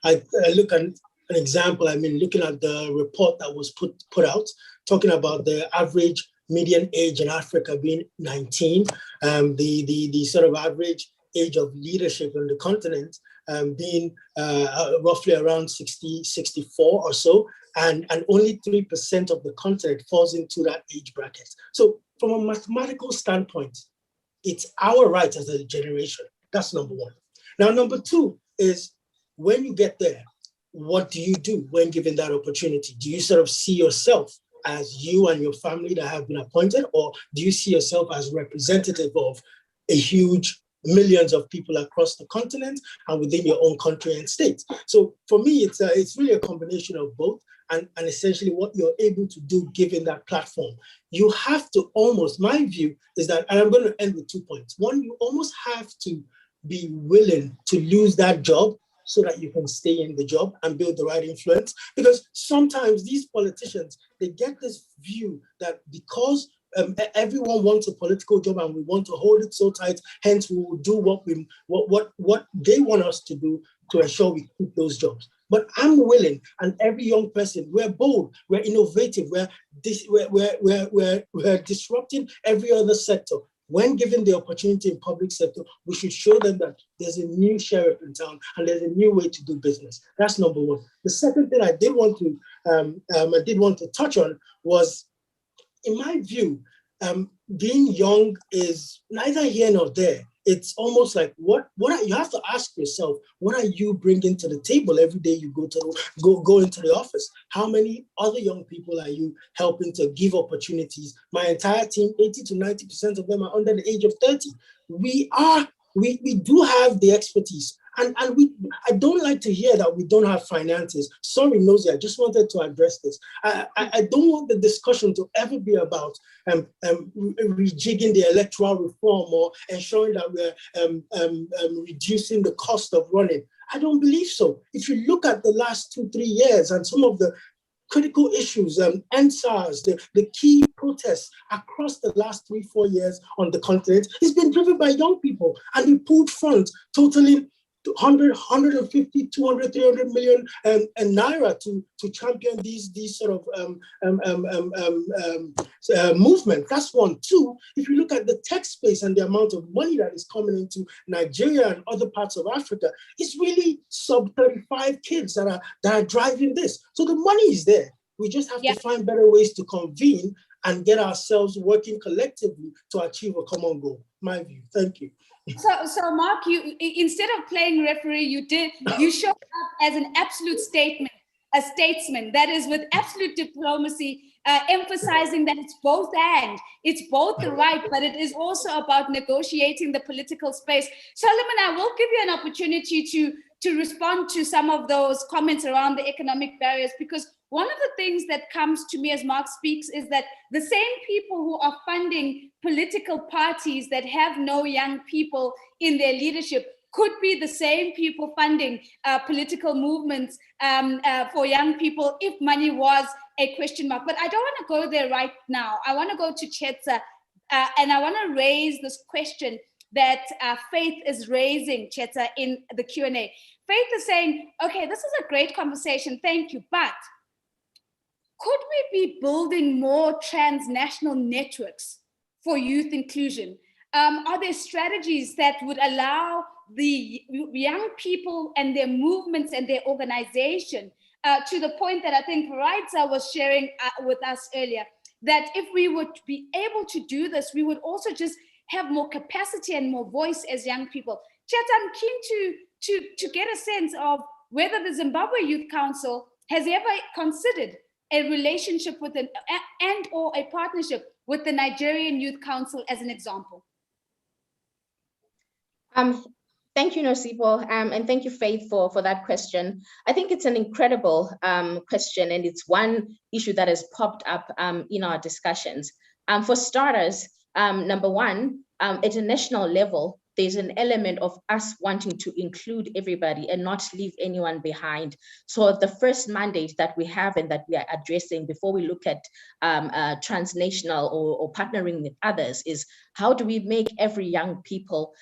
I look at an example, looking at the report that was put out, talking about the average median age in Africa being 19, the sort of average age of leadership on the continent being roughly around 60, 64 or so, and only 3% of the continent falls into that age bracket. So from a mathematical standpoint, it's our right as a generation. That's number one. Now, number two is, when you get there, what do you do when given that opportunity? Do you sort of see yourself as you and your family that have been appointed, or do you see yourself as representative of a huge millions of people across the continent and within your own country and state? So for me, it's really a combination of both, and essentially what you're able to do given that platform. You have to almost, my view is that, and I'm going to end with 2 points. One, you almost have to be willing to lose that job so that you can stay in the job and build the right influence. Because sometimes these politicians, they get this view that because everyone wants a political job and we want to hold it so tight, hence we will do what they want us to do to ensure we keep those jobs. But I'm willing, and every young person, we're bold, we're innovative, we're disrupting every other sector. When given the opportunity in public sector, we should show them that there's a new sheriff in town and there's a new way to do business. That's number one. The second thing I did want to touch on was, in my view, being young is neither here nor there. It's almost like what you have to ask yourself, what are you bringing to the table every day you go into the office? How many other young people are you helping to give opportunities? My entire team, 80 to 90% of them are under the age of 30. We do have the expertise. And I don't like to hear that we don't have finances. Sorry, Nosy, I just wanted to address this. I don't want the discussion to ever be about rejigging the electoral reform or ensuring that we're reducing the cost of running. I don't believe so. If you look at the last 2-3 years and some of the critical issues, NSARS, the key protests across the last 3-4 years on the continent, it's been driven by young people, and we pulled funds totaling 100, 150, 200, 300 million naira to champion these sort of movement. That's one. Two, if you look at the tech space and the amount of money that is coming into Nigeria and other parts of Africa, it's really sub 35 kids that are driving this. So the money is there. We just have to find better ways to convene and get ourselves working collectively to achieve a common goal. My view. Thank you. So Mark, you, instead of playing referee, you showed up as an absolute statesman, that is with absolute diplomacy, emphasizing that it's both and, it's both the right, but it is also about negotiating the political space. Solomon, I will give you an opportunity to respond to some of those comments around the economic barriers, because one of the things that comes to me as Mark speaks is that the same people who are funding political parties that have no young people in their leadership could be the same people funding political movements for young people if money was a question mark. But I don't want to go there right now. I want to go to Chetsa, and I want to raise this question that Faith is raising, Chetsa, in the Q&A. Faith is saying, okay, this is a great conversation, thank you, but could we be building more transnational networks for youth inclusion? Are there strategies that would allow the young people and their movements and their organization, to the point that I think Raitza was sharing with us earlier, that if we would be able to do this, we would also just have more capacity and more voice as young people. Chet, I'm keen to get a sense of whether the Zimbabwe Youth Council has ever considered a relationship with or a partnership with the Nigerian Youth Council as an example. Thank you, Nosipo, and thank you, Faith, for that question. I think it's an incredible question, and it's one issue that has popped up in our discussions. For starters, number one, at a national level, there's an element of us wanting to include everybody and not leave anyone behind. So the first mandate that we have and that we are addressing before we look at transnational or partnering with others is how do we make every young people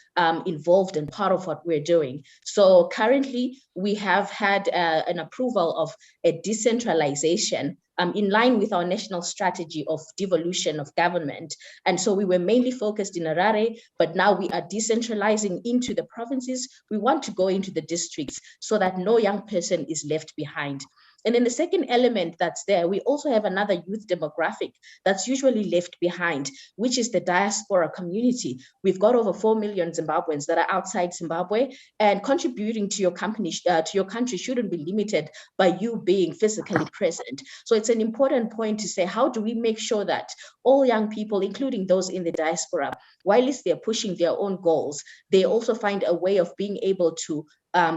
involved and part of what we're doing? So currently we have had an approval of a decentralization in line with our national strategy of devolution of government. And so we were mainly focused in Harare, but now we are decentralizing into the provinces. We want to go into the districts so that no young person is left behind. And then the second element that's there, we also have another youth demographic that's usually left behind, which is the diaspora community. We've got over 4 million Zimbabweans that are outside Zimbabwe, and contributing to your company, to your country shouldn't be limited by you being physically present. So it's an important point to say, how do we make sure that all young people, including those in the diaspora, while they're pushing their own goals, they also find a way of being able to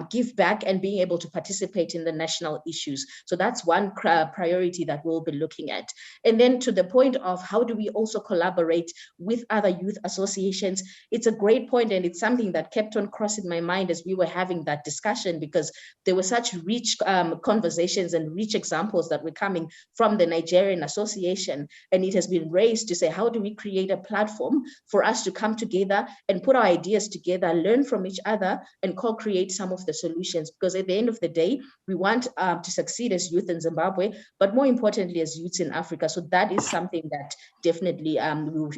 give back and being able to participate in the national issues. So that's one priority that we'll be looking at. And then to the point of how do we also collaborate with other youth associations, it's a great point, and it's something that kept on crossing my mind as we were having that discussion, because there were such rich conversations and rich examples that were coming from the Nigerian Association. And it has been raised to say, how do we create a platform for us to come together and put our ideas together, learn from each other, and co-create some of the solutions? Because at the end of the day, we want to succeed as youth in Zimbabwe, but more importantly as youths in Africa. So that is something that definitely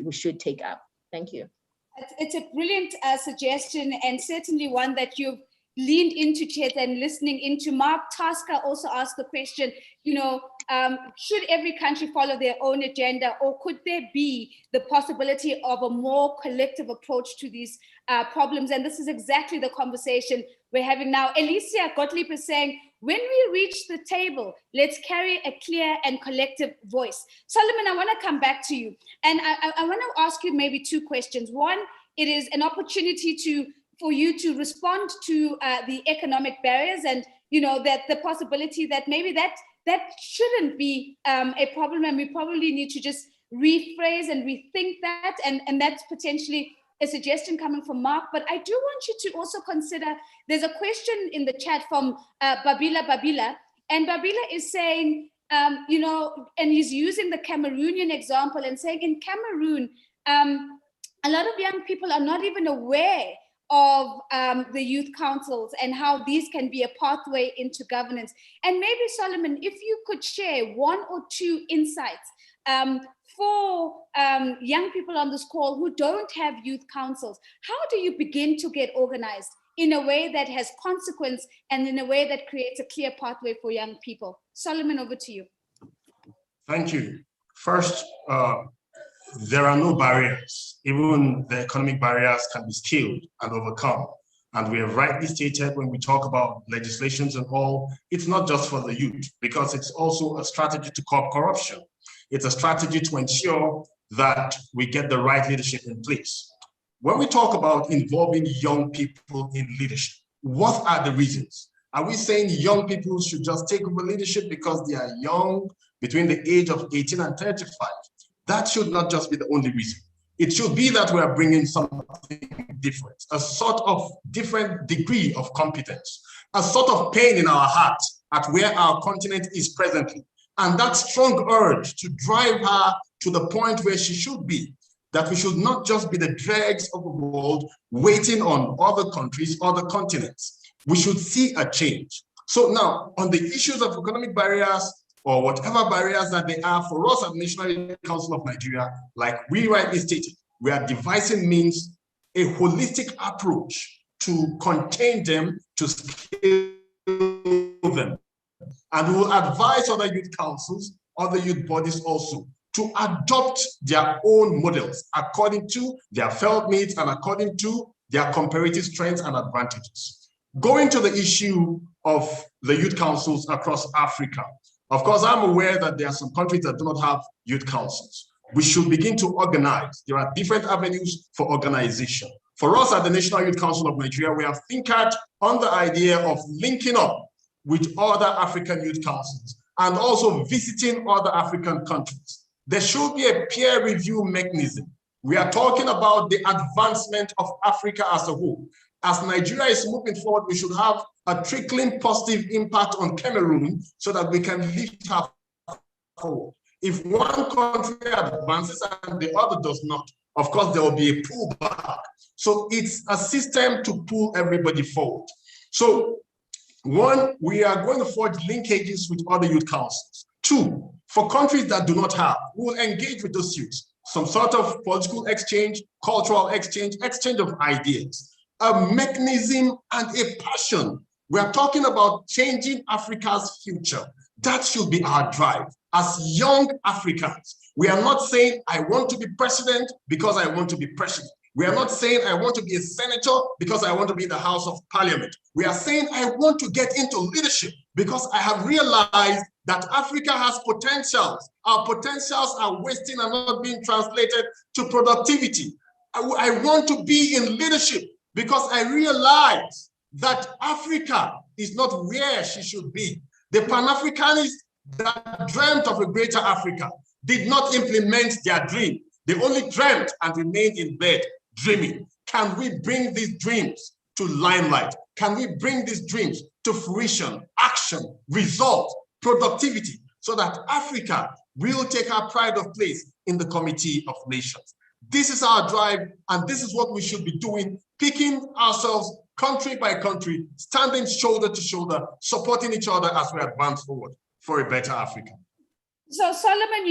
we should take up. Thank you. It's a brilliant suggestion, and certainly one that you've leaned into, Chet, and listening into. Mark Tasker also asked the question, you know, should every country follow their own agenda, or could there be the possibility of a more collective approach to these problems? And this is exactly the conversation we're having now. Alicia Gottlieb is saying, when we reach the table, let's carry a clear and collective voice. Solomon, I want to come back to you. And I want to ask you maybe two questions. One, it is an opportunity for you to respond to the economic barriers, and you know that the possibility that maybe that shouldn't be a problem, and we probably need to just rephrase and rethink that, and that's potentially a suggestion coming from Mark. But I do want you to also consider, there's a question in the chat from Babila, and Babila is saying, you know, and he's using the Cameroonian example and saying in Cameroon, a lot of young people are not even aware of the youth councils and how these can be a pathway into governance. And maybe, Solomon, if you could share one or two insights for young people on this call who don't have youth councils, how do you begin to get organized in a way that has consequence and in a way that creates a clear pathway for young people? Solomon, over to you. Thank you. First, there are no barriers. Even the economic barriers can be scaled and overcome. And we have rightly stated when we talk about legislations and all, it's not just for the youth, because it's also a strategy to curb corruption. It's a strategy to ensure that we get the right leadership in place. When we talk about involving young people in leadership, what are the reasons? Are we saying young people should just take over leadership because they are young, between the age of 18 and 35? That should not just be the only reason. It should be that we are bringing something different, a sort of different degree of competence, a sort of pain in our heart at where our continent is presently, and that strong urge to drive her to the point where she should be, that we should not just be the dregs of the world waiting on other countries, other continents. We should see a change. So now, on the issues of economic barriers, or whatever barriers that they are for us at the National Youth Council of Nigeria, like we rightly stated, we are devising means, a holistic approach to contain them, to scale them. And we will advise other youth councils, other youth bodies also, to adopt their own models according to their felt needs and according to their comparative strengths and advantages. Going to the issue of the youth councils across Africa, of course, I'm aware that there are some countries that do not have youth councils. We should begin to organize. There are different avenues for organization. For us at the National Youth Council of Nigeria, we have tinkered on the idea of linking up with other African youth councils and also visiting other African countries. There should be a peer review mechanism. We are talking about the advancement of Africa as a whole. As Nigeria is moving forward, we should have a trickling positive impact on Cameroon so that we can lift her forward. If one country advances and the other does not, of course, there will be a pullback. So it's a system to pull everybody forward. So one, we are going to forge linkages with other youth councils. Two, for countries that do not have, we will engage with those youths, some sort of political exchange, cultural exchange, exchange of ideas, a mechanism and a passion. We are talking about changing Africa's future. That should be our drive. As young Africans, we are not saying, I want to be president because I want to be president. We are not saying, I want to be a senator because I want to be in the House of Parliament. We are saying, I want to get into leadership because I have realized that Africa has potentials. Our potentials are wasting and not being translated to productivity. I want to be in leadership because I realize that Africa is not where she should be. The Pan-Africanists that dreamt of a greater Africa did not implement their dream. They only dreamt and remained in bed dreaming. Can we bring these dreams to limelight? Can we bring these dreams to fruition, action, result, productivity, so that Africa will take our pride of place in the Committee of Nations? This is our drive, and this is what we should be doing, picking ourselves country by country, standing shoulder to shoulder, supporting each other as we advance forward for a better Africa. So Solomon,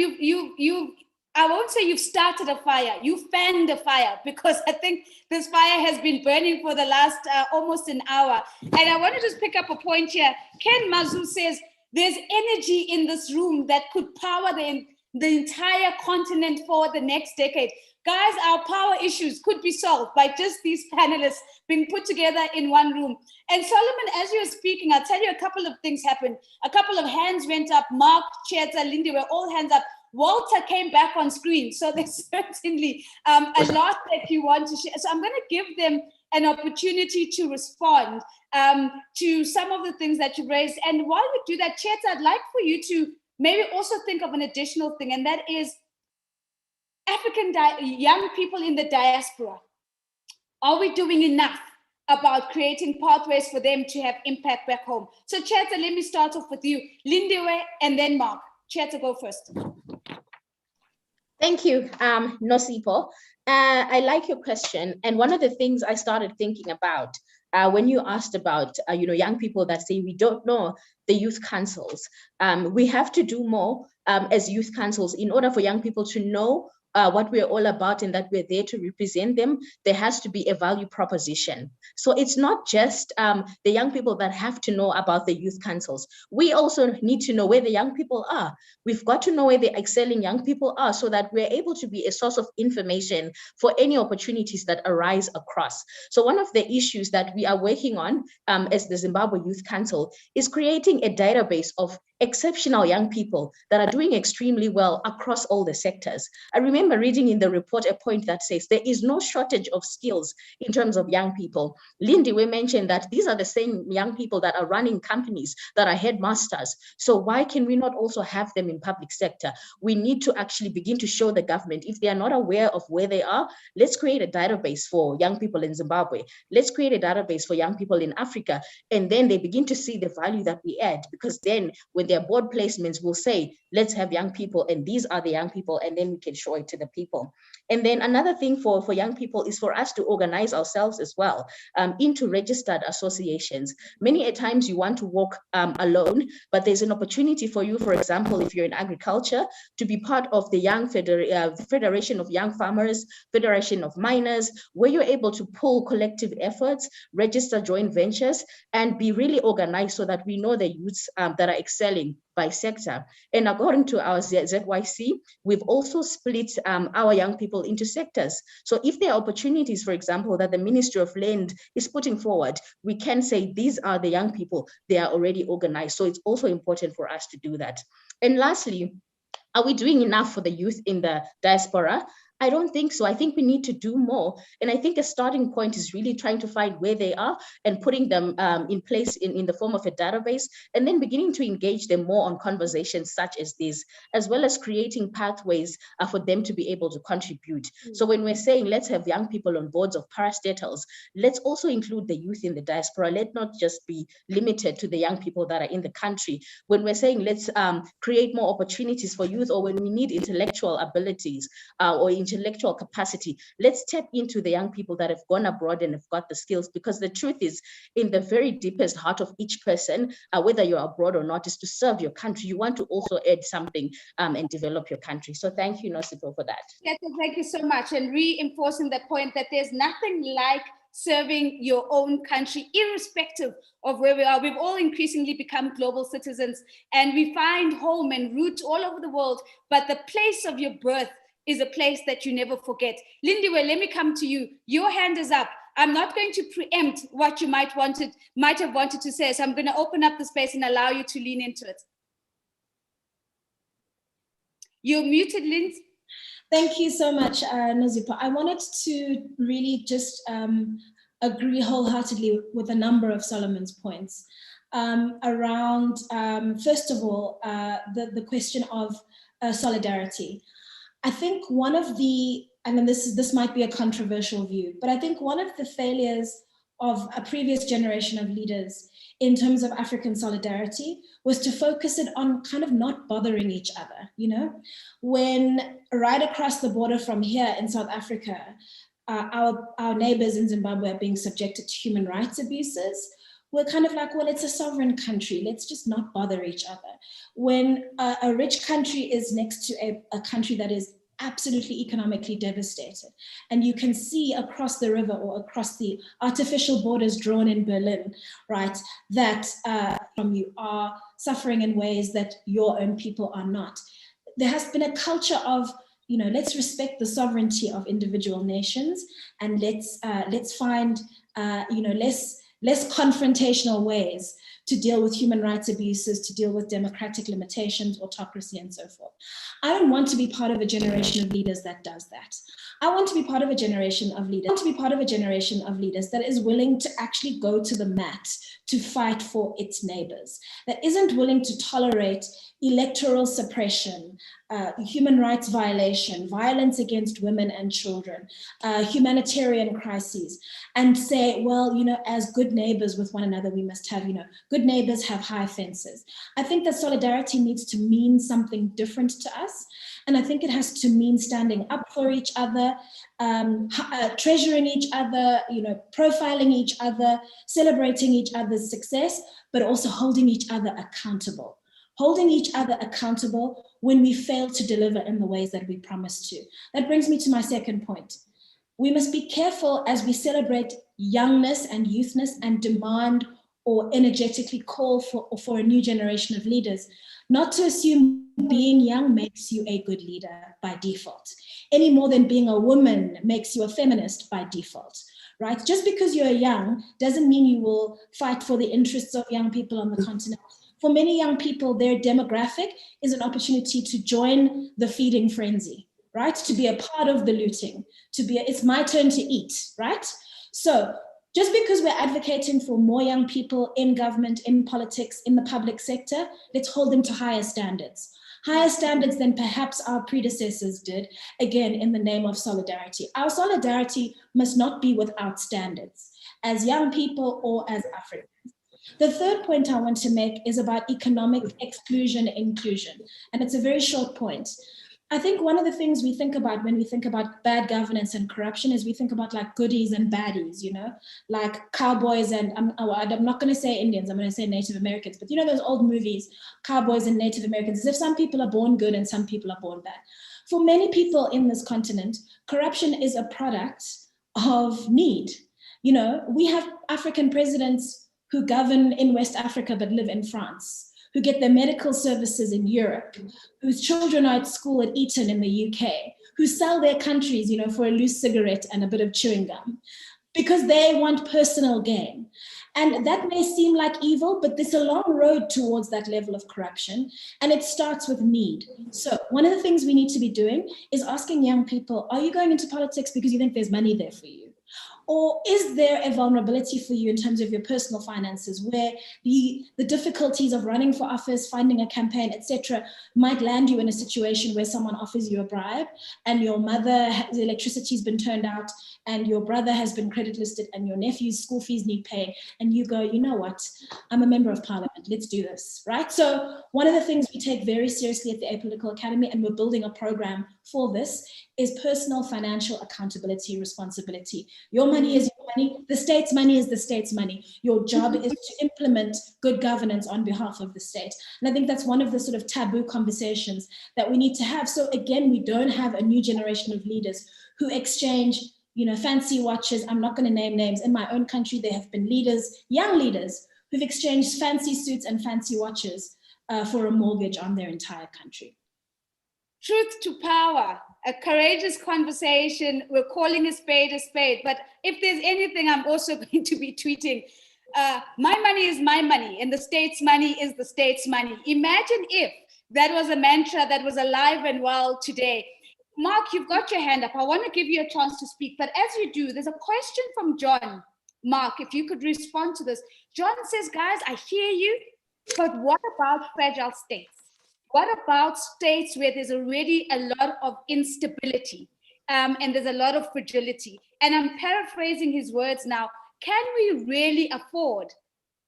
I won't say you've started a fire, you fanned the fire, because I think this fire has been burning for the last almost an hour. And I want to just pick up a point here. Ken Mazu says, there's energy in this room that could power the entire continent for the next decade. Guys, our power issues could be solved by just these panelists being put together in one room. And Solomon, as you were speaking, I'll tell you a couple of things happened. A couple of hands went up. Mark, Cheta, Lindy were all hands up. Walter came back on screen. So there's certainly a lot that you want to share. So I'm going to give them an opportunity to respond to some of the things that you raised. And while we do that, Cheta, I'd like for you to maybe also think of an additional thing, and that is African young people in the diaspora. Are we doing enough about creating pathways for them to have impact back home? So Cheta, let me start off with you. Lindiwe and then Mark. Cheta, go first. Thank you, Nosipo. I like your question. And one of the things I started thinking about when you asked about young people that say we don't know the youth councils, we have to do more as youth councils in order for young people to know what we're all about and that we're there to represent them, there has to be a value proposition. So it's not just the young people that have to know about the youth councils. We also need to know where the young people are. We've got to know where the excelling young people are so that we're able to be a source of information for any opportunities that arise across. So one of the issues that we are working on as the Zimbabwe Youth Council is creating a database of exceptional young people that are doing extremely well across all the sectors. I remember reading in the report a point that says there is no shortage of skills in terms of young people. Lindy, we mentioned that these are the same young people that are running companies, that are headmasters. So why can we not also have them in public sector? We need to actually begin to show the government, if they are not aware of where they are, let's create a database for young people in Zimbabwe. Let's create a database for young people in Africa. And then they begin to see the value that we add, because then when their board placements will say, let's have young people, and these are the young people, and then we can show it to the people. And then another thing for young people is for us to organize ourselves as well into registered associations. Many a times you want to walk alone, but there's an opportunity for you, for example, if you're in agriculture, to be part of the Young Federation of Young Farmers, Federation of Miners, where you're able to pull collective efforts, register joint ventures, and be really organized so that we know the youths that are excelling by sector. And according to our ZYC, we've also split our young people into sectors. So if there are opportunities, for example, that the Ministry of Land is putting forward, we can say these are the young people, they are already organized. So it's also important for us to do that. And lastly, are we doing enough for the youth in the diaspora? I don't think so. I think we need to do more. And I think a starting point is really trying to find where they are and putting them in place in the form of a database, and then beginning to engage them more on conversations such as this, as well as creating pathways for them to be able to contribute. So when we're saying let's have young people on boards of parastatals, let's also include the youth in the diaspora. Let's not just be limited to the young people that are in the country. When we're saying let's create more opportunities for youth, or when we need intellectual abilities or intellectual capacity, let's tap into the young people that have gone abroad and have got the skills, because the truth is, in the very deepest heart of each person, whether you're abroad or not, is to serve your country. You want to also add something and develop your country. So thank you, Nosipho, for that. Thank you so much. And reinforcing the point that there's nothing like serving your own country, irrespective of where we are. We've all increasingly become global citizens, and we find home and root all over the world, but the place of your birth is a place that you never forget. Lindiwe, let me come to you. Your hand is up. I'm not going to preempt what you might have wanted to say, so I'm going to open up the space and allow you to lean into it. You're muted, Lindsay. Thank you so much, Nosipho. I wanted to really just agree wholeheartedly with a number of Solomon's points around, first of all, the question of solidarity. I think one of the, and this might be a controversial view, but I think one of the failures of a previous generation of leaders in terms of African solidarity was to focus it on kind of not bothering each other, you know? When right across the border from here in South Africa, our neighbors in Zimbabwe are being subjected to human rights abuses, we're kind of like, well, it's a sovereign country, let's just not bother each other. When a rich country is next to a country that is absolutely economically devastated, and you can see across the river or across the artificial borders drawn in Berlin, right, that you are suffering in ways that your own people are not. There has been a culture of, you know, let's respect the sovereignty of individual nations, and let's find, you know, less confrontational ways to deal with human rights abuses, to deal with democratic limitations, autocracy, and so forth. I don't want to be part of a generation of leaders that does that. I want to be part of a generation of leaders. That is willing to actually go to the mat to fight for its neighbors, that isn't willing to tolerate electoral suppression, human rights violation, violence against women and children, humanitarian crises, and say, well, you know, as good neighbors with one another, we must have, you know, good neighbors have high fences. I think that solidarity needs to mean something different to us. And I think it has to mean standing up for each other, treasuring each other, you know, profiling each other, celebrating each other's success, but also holding each other accountable. holding each other accountable when we fail to deliver in the ways that we promised to. That brings me to my second point. We must be careful as we celebrate youngness and youthness and demand or energetically call for a new generation of leaders, not to assume being young makes you a good leader by default, any more than being a woman makes you a feminist by default, right? Just because you're young doesn't mean you will fight for the interests of young people on the continent. For many young people, their demographic is an opportunity to join the feeding frenzy, right? To be a part of the looting, it's my turn to eat, right? So just because we're advocating for more young people in government, in politics, in the public sector, let's hold them to higher standards than perhaps our predecessors did, again, in the name of solidarity. Our solidarity must not be without standards, as young people or as Africans. The third point I want to make is about economic exclusion and inclusion, and it's a very short point. I think one of the things we think about when we think about bad governance and corruption is we think about like goodies and baddies, you know, like cowboys and, I'm not going to say Indians, I'm going to say Native Americans, but you know those old movies, cowboys and Native Americans, as if some people are born good and some people are born bad. For many people in this continent, corruption is a product of need. You know, we have African presidents who govern in West Africa but live in France, who get their medical services in Europe, whose children are at school at Eton in the UK, who sell their countries, you know, for a loose cigarette and a bit of chewing gum, because they want personal gain. And that may seem like evil, but there's a long road towards that level of corruption, and it starts with need. So one of the things we need to be doing is asking young people, are you going into politics because you think there's money there for you? Or is there a vulnerability for you in terms of your personal finances where the difficulties of running for office, finding a campaign, etc., might land you in a situation where someone offers you a bribe and your the electricity's been turned out and your brother has been credit listed and your nephew's school fees need paying, and you go, you know what, I'm a member of parliament, let's do this, right? So one of the things we take very seriously at the Apolitical Academy, and we're building a program for this, is personal financial accountability, responsibility. Your money is your money, the state's money is the state's money. Your job is to implement good governance on behalf of the state. And I think that's one of the sort of taboo conversations that we need to have. So again, we don't have a new generation of leaders who exchange, you know, fancy watches. I'm not going to name names. In my own country, there have been leaders, young leaders, who've exchanged fancy suits and fancy watches for a mortgage on their entire country. Truth to power, a courageous conversation. We're calling a spade, but if there's anything, I'm also going to be tweeting, my money is my money and the state's money is the state's money. Imagine if that was a mantra that was alive and well today. Mark, you've got your hand up. I want to give you a chance to speak, but as you do, there's a question from John. Mark, if you could respond to this. John says, guys, I hear you, but what about fragile states? What about states where there's already a lot of instability and there's a lot of fragility? And I'm paraphrasing his words now. Can we really afford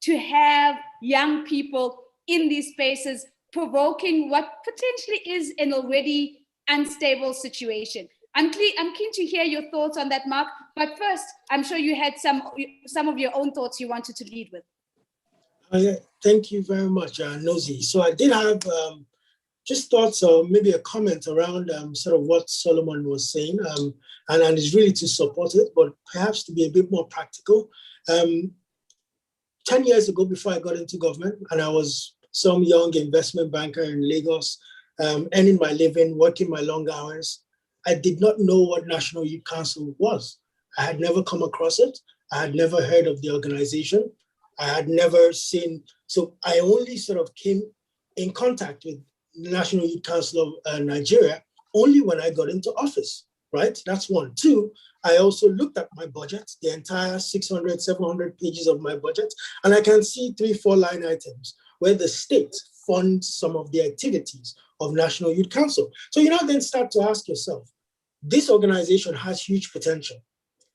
to have young people in these spaces provoking what potentially is an already unstable situation? I'm keen to hear your thoughts on that, Mark. But first, I'm sure you had some of your own thoughts you wanted to lead with. Thank you very much, Nosy. So I did have just thoughts or maybe a comment around sort of what Solomon was saying, and it's really to support it, but perhaps to be a bit more practical. 10 years ago, before I got into government, and I was some young investment banker in Lagos, earning my living, working my long hours, I did not know what National Youth Council was. I had never come across it. I had never heard of the organization. I had never seen, so I only sort of came in contact with National Youth Council of Nigeria only when I got into office, right? That's one. Two, I also looked at my budget, the entire 600, 700 pages of my budget, and I can see 3-4 line items where the state funds some of the activities of National Youth Council. So you now then start to ask yourself, this organization has huge potential.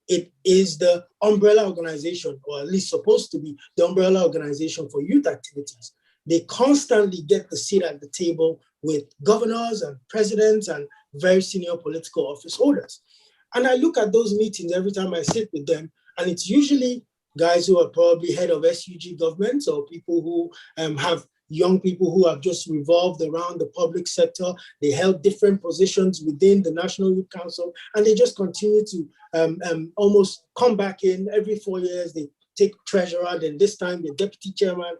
It is the umbrella organization, or at least supposed to be the umbrella organization for youth activities. They constantly get the seat at the table with governors and presidents and very senior political office holders. And I look at those meetings every time I sit with them, and it's usually guys who are probably head of SUG governments or people who have young people who have just revolved around the public sector. They held different positions within the National Youth Council, and they just continue to almost come back in every 4 years. They take treasurer, then this time the deputy chairman.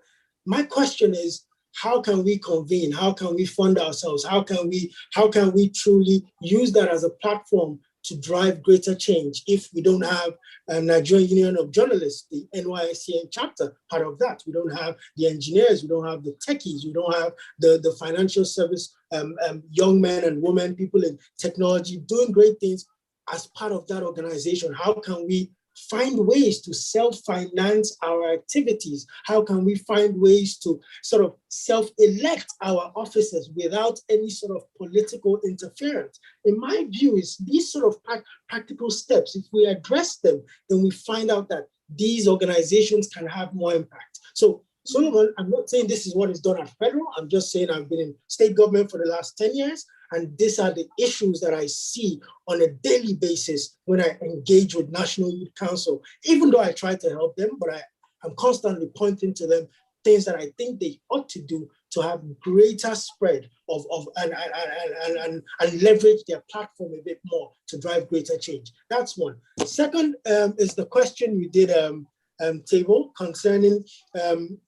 My question is, how can we convene? How can we fund ourselves? How can we truly use that as a platform to drive greater change if we don't have a Nigerian Union of Journalists, the NYSCN chapter, part of that? We don't have the engineers, we don't have the techies, we don't have the financial service, young men and women, people in technology doing great things as part of that organization. How can we find ways to self-finance our activities? How can we find ways to sort of self-elect our officers without any sort of political interference? In my view, is these sort of practical steps, if we address them, then we find out that these organizations can have more impact. So Solomon, I'm not saying this is what is done at federal. I'm just saying I've been in state government for the last 10 years. And these are the issues that I see on a daily basis when I engage with National Youth Council, even though I try to help them, but I'm constantly pointing to them things that I think they ought to do to have greater spread and leverage their platform a bit more to drive greater change. That's one. Second is the question you did table concerning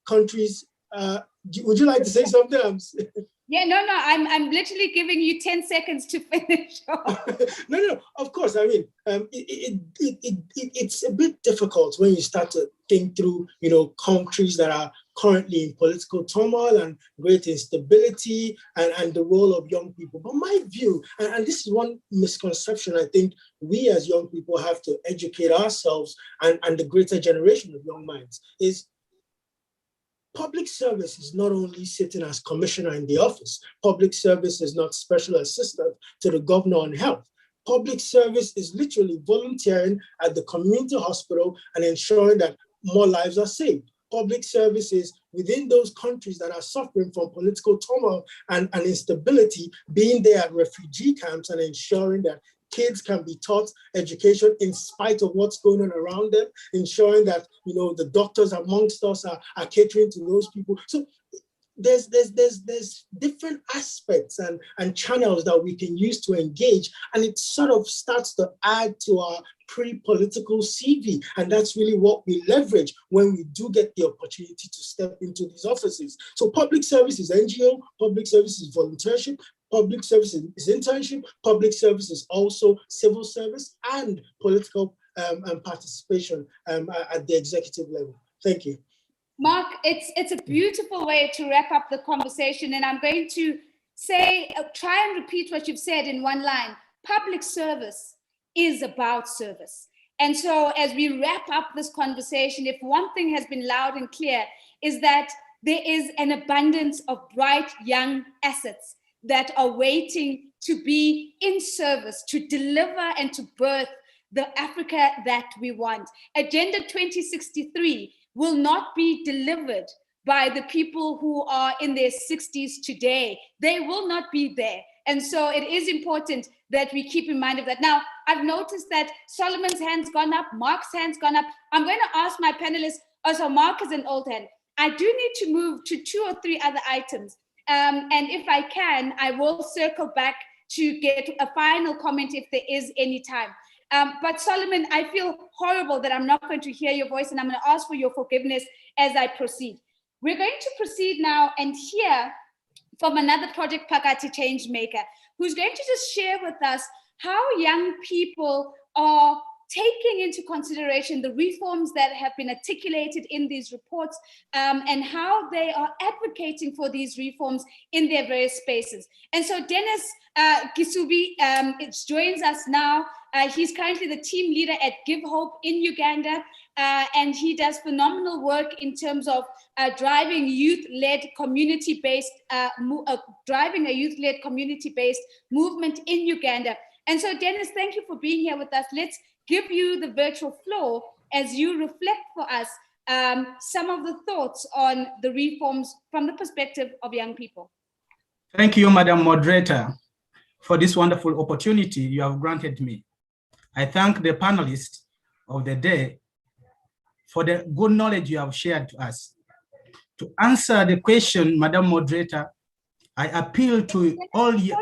countries. Would you like to say something? Yeah, no, I'm literally giving you 10 seconds to finish. No, of course. I mean, it's a bit difficult when you start to think through, countries that are currently in political turmoil and great instability and the role of young people. But my view, and this is one misconception I think we as young people have to educate ourselves and the greater generation of young minds is, public service is not only sitting as commissioner in the office. Public service is not special assistant to the governor on health. Public service is literally volunteering at the community hospital and ensuring that more lives are saved. Public service is within those countries that are suffering from political turmoil and instability, being there at refugee camps and ensuring that kids can be taught education in spite of what's going on around them, ensuring that the doctors amongst us are catering to those people. So there's different aspects and channels that we can use to engage, and it sort of starts to add to our pre-political CV, and that's really what we leverage when we do get the opportunity to step into these offices. So public service is NGO, public service is volunteership, public service is internship, public service is also civil service and political participation at the executive level. Thank you. Mark, it's a beautiful way to wrap up the conversation, and I'm going to say, try and repeat what you've said in one line. Public service is about service. And so as we wrap up this conversation, if one thing has been loud and clear, is that there is an abundance of bright young assets that are waiting to be in service, to deliver and to birth the Africa that we want. Agenda 2063 will not be delivered by the people who are in their 60s today. They will not be there. And so it is important that we keep in mind of that. Now, I've noticed that Solomon's hand's gone up, Mark's hand's gone up. I'm going to ask my panelists, also Mark is an old hand. I do need to move to 2 or 3 other items. And if I can, I will circle back to get a final comment if there is any time. But Solomon, I feel horrible that I'm not going to hear your voice, and I'm going to ask for your forgiveness as I proceed. We're going to proceed now and hear from another Project Phakathi Changemaker, who's going to just share with us how young people are taking into consideration the reforms that have been articulated in these reports and how they are advocating for these reforms in their various spaces. And so Dennis Kisubi joins us now. He's currently the team leader at Give Hope in Uganda, and he does phenomenal work in terms of driving youth-led community-based, driving a youth-led community-based movement in Uganda. And so Dennis, thank you for being here with us. Let's give you the virtual floor as you reflect for us some of the thoughts on the reforms from the perspective of young people. Thank you, Madam Moderator, for this wonderful opportunity you have granted me. I thank the panelists of the day for the good knowledge you have shared to us. To answer the question, Madam Moderator, I appeal to all you.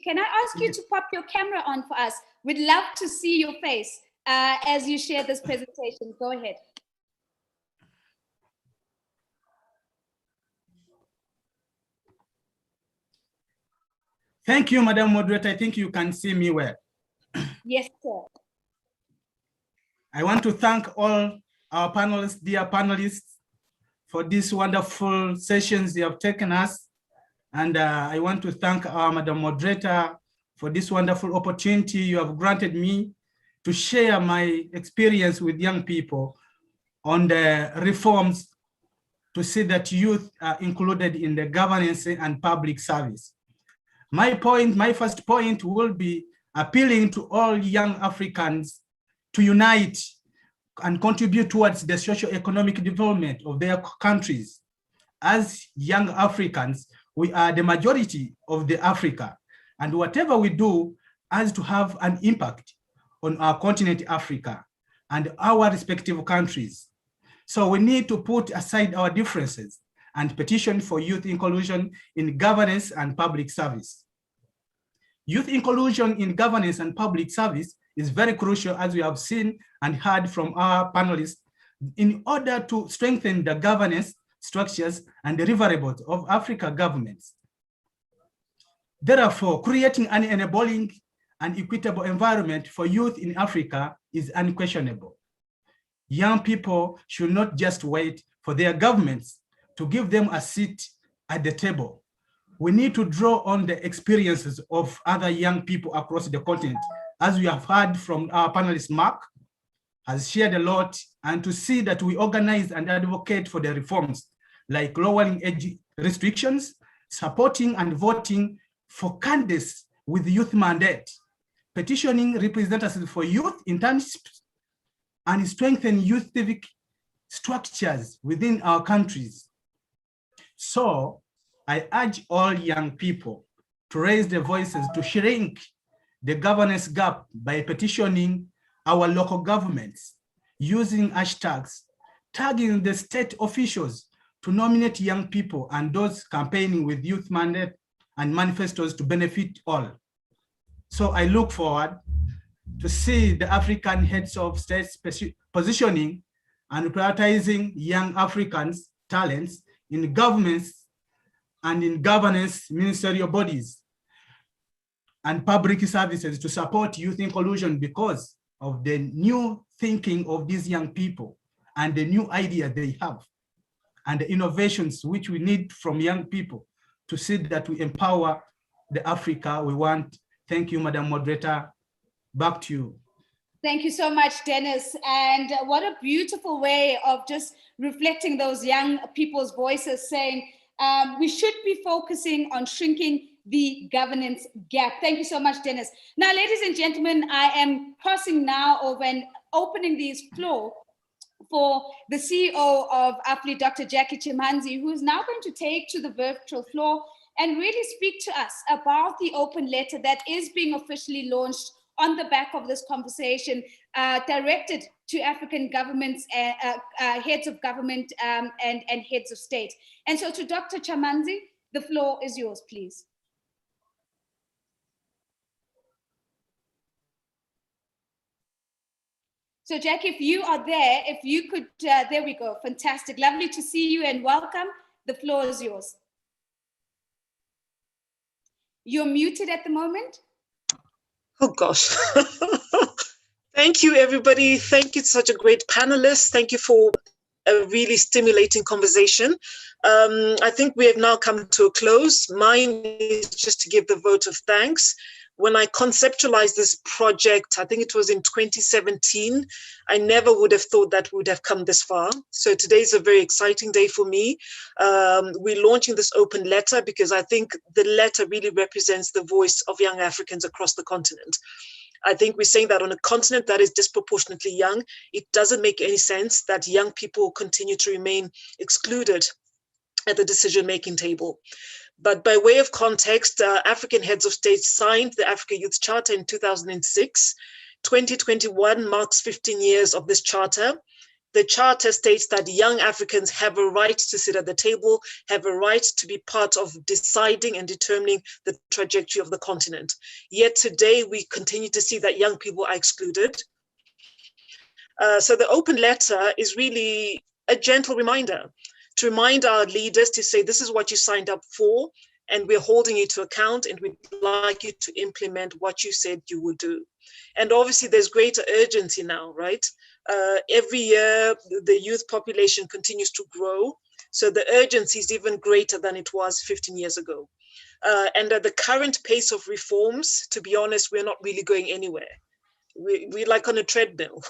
Can I ask you to pop your camera on for us? We'd love to see your face as you share this presentation. Go ahead. Thank you, Madam Moderator. I think you can see me well. Yes, sir. I want to thank all our panelists, dear panelists, for these wonderful sessions you have taken us. And I want to thank our Madam Moderator for this wonderful opportunity you have granted me to share my experience with young people on the reforms to see that youth are included in the governance and public service. My first point will be appealing to all young Africans to unite and contribute towards the socio-economic development of their countries. As young Africans, we are the majority of the Africa, and whatever we do has to have an impact on our continent, Africa, and our respective countries. So we need to put aside our differences and petition for youth inclusion in governance and public service. Youth inclusion in governance and public service is very crucial, as we have seen and heard from our panelists, in order to strengthen the governance structures and deliverables of Africa governments. Therefore, creating an enabling and equitable environment for youth in Africa is unquestionable. Young people should not just wait for their governments to give them a seat at the table. We need to draw on the experiences of other young people across the continent, as we have heard from our panelist, Mark has shared a lot, and to see that we organize and advocate for the reforms, like lowering age restrictions, supporting and voting for candidates with youth mandate, petitioning representatives for youth internships, and strengthen youth civic structures within our countries. So I urge all young people to raise their voices to shrink the governance gap by petitioning our local governments, using hashtags, tagging the state officials to nominate young people and those campaigning with youth mandate and manifestos to benefit all. So I look forward to see the African heads of states positioning and prioritizing young Africans' talents in governments and in governance ministerial bodies and public services to support youth inclusion, because of the new thinking of these young people and the new idea they have and the innovations which we need from young people to see that we empower the Africa we want. Thank you, Madam Moderator. Back to you. Thank you so much, Dennis. And what a beautiful way of just reflecting those young people's voices, saying we should be focusing on shrinking the governance gap. Thank you so much, Dennis. Now, ladies and gentlemen, I am crossing now over and opening this floor for the CEO of AFLI, Dr. Jackie Chimanzi, who is now going to take to the virtual floor and really speak to us about the open letter that is being officially launched on the back of this conversation, directed to African governments, heads of government and heads of state. And so to Dr. Chimanzi, the floor is yours, please. So Jackie, if you are there, if you could, there we go, fantastic. Lovely to see you and welcome. The floor is yours. You're muted at the moment. Oh gosh. Thank you, everybody. Thank you, such a great panelist. Thank you for a really stimulating conversation. I think we have now come to a close. Mine is just to give the vote of thanks. When I conceptualized this project, I think it was in 2017, I never would have thought that we would have come this far. So today is a very exciting day for me. We're launching this open letter because I think the letter really represents the voice of young Africans across the continent. I think we're saying that on a continent that is disproportionately young, it doesn't make any sense that young people continue to remain excluded at the decision-making table. But by way of context, African heads of state signed the Africa Youth Charter in 2006. 2021 marks 15 years of this charter. The Charter states that young Africans have a right to sit at the table, have a right to be part of deciding and determining the trajectory of the continent. Yet today, we continue to see that young people are excluded. So the open letter is really a gentle reminder to remind our leaders to say, this is what you signed up for, and we're holding you to account, and we'd like you to implement what you said you would do. And obviously there's greater urgency now, right? Every year, the youth population continues to grow. So the urgency is even greater than it was 15 years ago. And at the current pace of reforms, to be honest, we're not really going anywhere. We're like on a treadmill.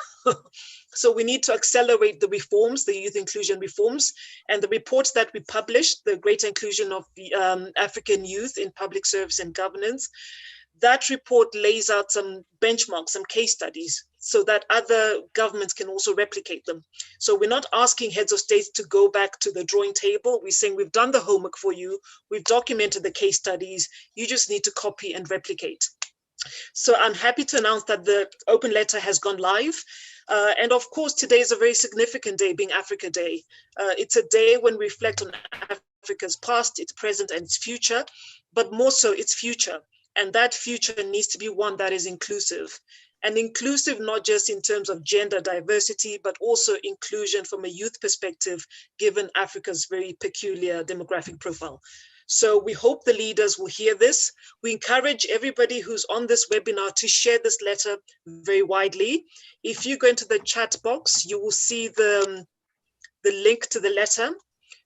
So we need to accelerate the reforms, the youth inclusion reforms, and the reports that we published, the greater inclusion of the African youth in public service and governance. That report lays out some benchmarks, some case studies, so that other governments can also replicate them. So we're not asking heads of states to go back to the drawing table. We're saying we've done the homework for you. We've documented the case studies. You just need to copy and replicate. So I'm happy to announce that the open letter has gone live. And of course, today is a very significant day, being Africa Day. It's a day when we reflect on Africa's past, its present, and its future, but more so its future. And that future needs to be one that is inclusive. And inclusive not just in terms of gender diversity, but also inclusion from a youth perspective, given Africa's very peculiar demographic profile. So we hope the leaders will hear this. We encourage everybody who's on this webinar to share this letter very widely. If you go into the chat box, you will see the link to the letter.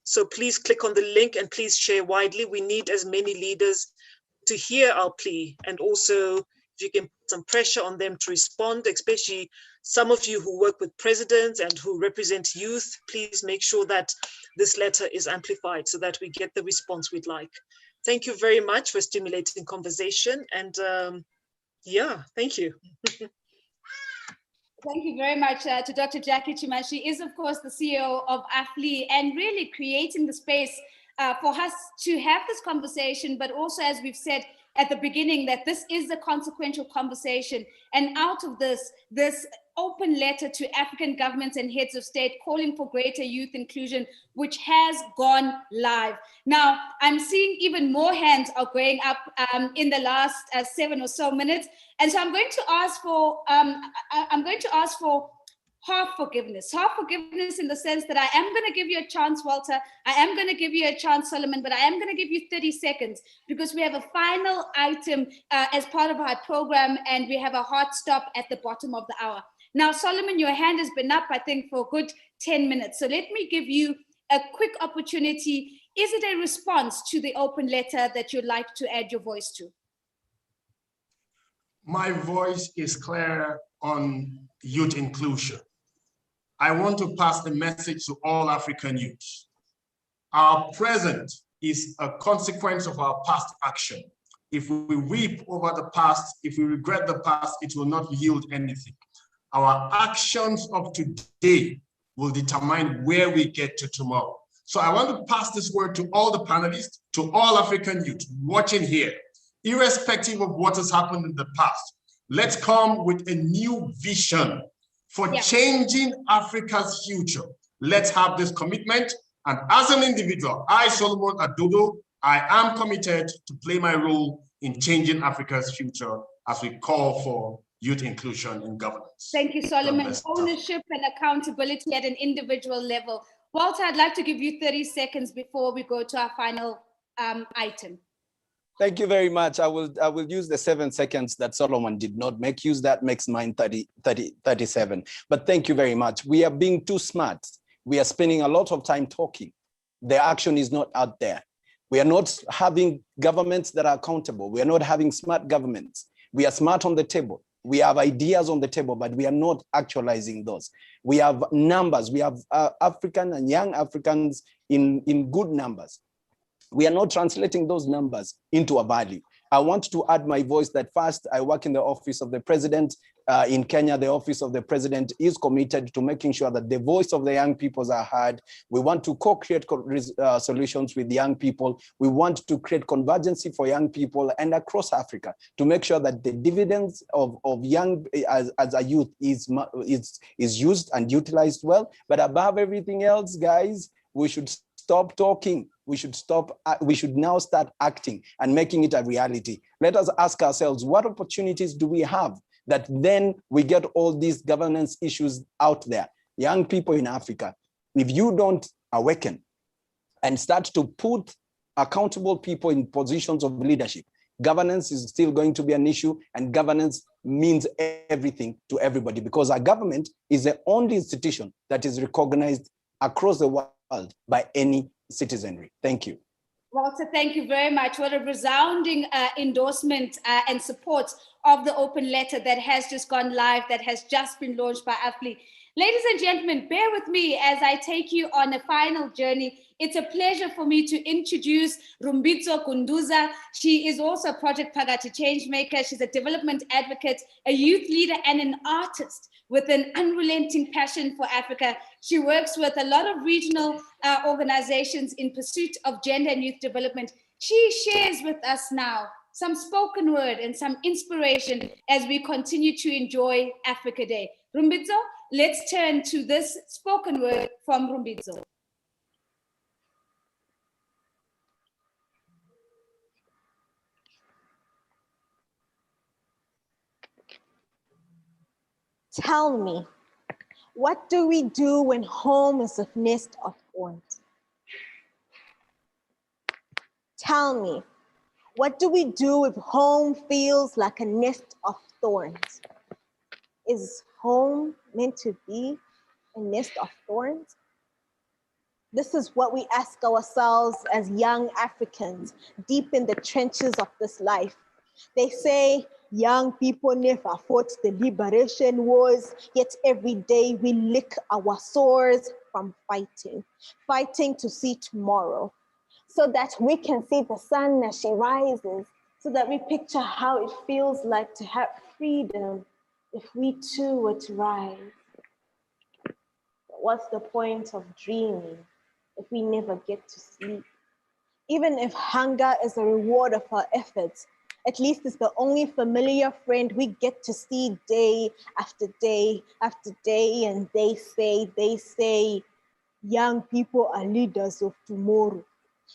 So please click on the link and please share widely. We need as many leaders to hear our plea, and also if you can put some pressure on them to respond, especially some of you who work with presidents and who represent youth, please make sure that this letter is amplified so that we get the response we'd like. Thank you very much for stimulating conversation, and yeah, thank you. Thank you very much to Dr. Jackie Chima. She is, of course, the CEO of AFLI, and really creating the space for us to have this conversation, but also, as we've said at the beginning, that this is a consequential conversation. And out of this open letter to African governments and heads of state calling for greater youth inclusion, which has gone live. Now, I'm seeing even more hands are going up in the last 7 or so minutes. And so I'm going to ask for half forgiveness in the sense that I am going to give you a chance, Walter. I am going to give you a chance, Solomon, but I am going to give you 30 seconds because we have a final item as part of our program, and we have a hard stop at the bottom of the hour. Now, Solomon, your hand has been up, I think, for a good 10 minutes. So let me give you a quick opportunity. Is it a response to the open letter that you'd like to add your voice to? My voice is clear on youth inclusion. I want to pass the message to all African youths. Our present is a consequence of our past action. If we weep over the past, if we regret the past, it will not yield anything. Our actions of today will determine where we get to tomorrow. So I want to pass this word to all the panelists, to all African youth watching here, irrespective of what has happened in the past. Let's come with a new vision for changing Africa's future. Let's have this commitment. And as an individual, I, Solomon Adodo, I am committed to play my role in changing Africa's future as we call for youth inclusion in governance. Thank you, Solomon. Ownership and accountability at an individual level. Walter, I'd like to give you 30 seconds before we go to our final item. Thank you very much. I will use the 7 seconds that Solomon did not make use. That makes mine 37. But thank you very much. We are being too smart. We are spending a lot of time talking. The action is not out there. We are not having governments that are accountable. We are not having smart governments. We are smart on the table. We have ideas on the table, but we are not actualizing those. We have numbers. We have African and young Africans in good numbers. We are not translating those numbers into a value. I want to add my voice that first, I work in the office of the president. In Kenya, the office of the president is committed to making sure that the voice of the young people are heard. We want to co-create solutions with young people. We want to create convergence for young people and across Africa to make sure that the dividends of young as a youth is used and utilized well. But above everything else, guys, we should stop talking. We should now start acting and making it a reality. Let us ask ourselves, what opportunities do we have that then we get all these governance issues out there? Young people in Africa, if you don't awaken and start to put accountable people in positions of leadership, governance is still going to be an issue, and governance means everything to everybody, because our government is the only institution that is recognized across the world by any citizenry. Thank you. Walter, thank you very much. What a resounding endorsement and support of the open letter that has just gone live, that has just been launched by AFLI. Ladies and gentlemen, bear with me as I take you on a final journey. It's a pleasure for me to introduce Rumbidzo Kunduza. She is also a Project Phakathi changemaker. She's a development advocate, a youth leader, and an artist with an unrelenting passion for Africa. She works with a lot of regional organizations in pursuit of gender and youth development. She shares with us now some spoken word and some inspiration as we continue to enjoy Africa Day. Rumbidzo, let's turn to this spoken word from Rumbidzo. Tell me, what do we do when home is a nest of thorns? Tell me, what do we do if home feels like a nest of thorns? Is home meant to be a nest of thorns? This is what we ask ourselves as young Africans deep in the trenches of this life. They say young people never fought the liberation wars, yet every day we lick our sores from fighting to see tomorrow, so that we can see the sun as she rises, so that we picture how it feels like to have freedom if we too were to rise. But what's the point of dreaming if we never get to sleep? Even if hunger is a reward of our efforts, at least it's the only familiar friend we get to see day after day after day. And they say, young people are leaders of tomorrow.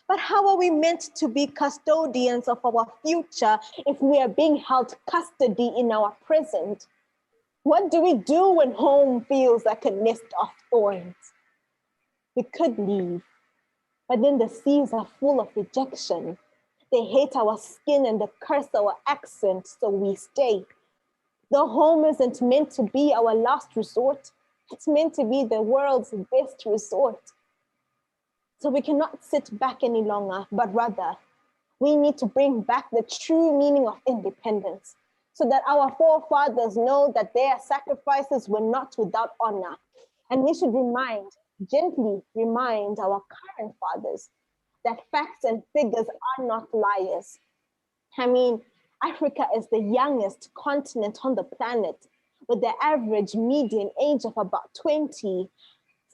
But how are we meant to be custodians of our future if we are being held custody in our present? What do we do when home feels like a nest of thorns? We could leave, but then the seas are full of rejection. They hate our skin and they curse our accent, so we stay. The home isn't meant to be our last resort. It's meant to be the world's best resort. So we cannot sit back any longer, but rather we need to bring back the true meaning of independence so that our forefathers know that their sacrifices were not without honor. And we should gently remind our current fathers that facts and figures are not liars. I mean, Africa is the youngest continent on the planet with the average median age of about 20.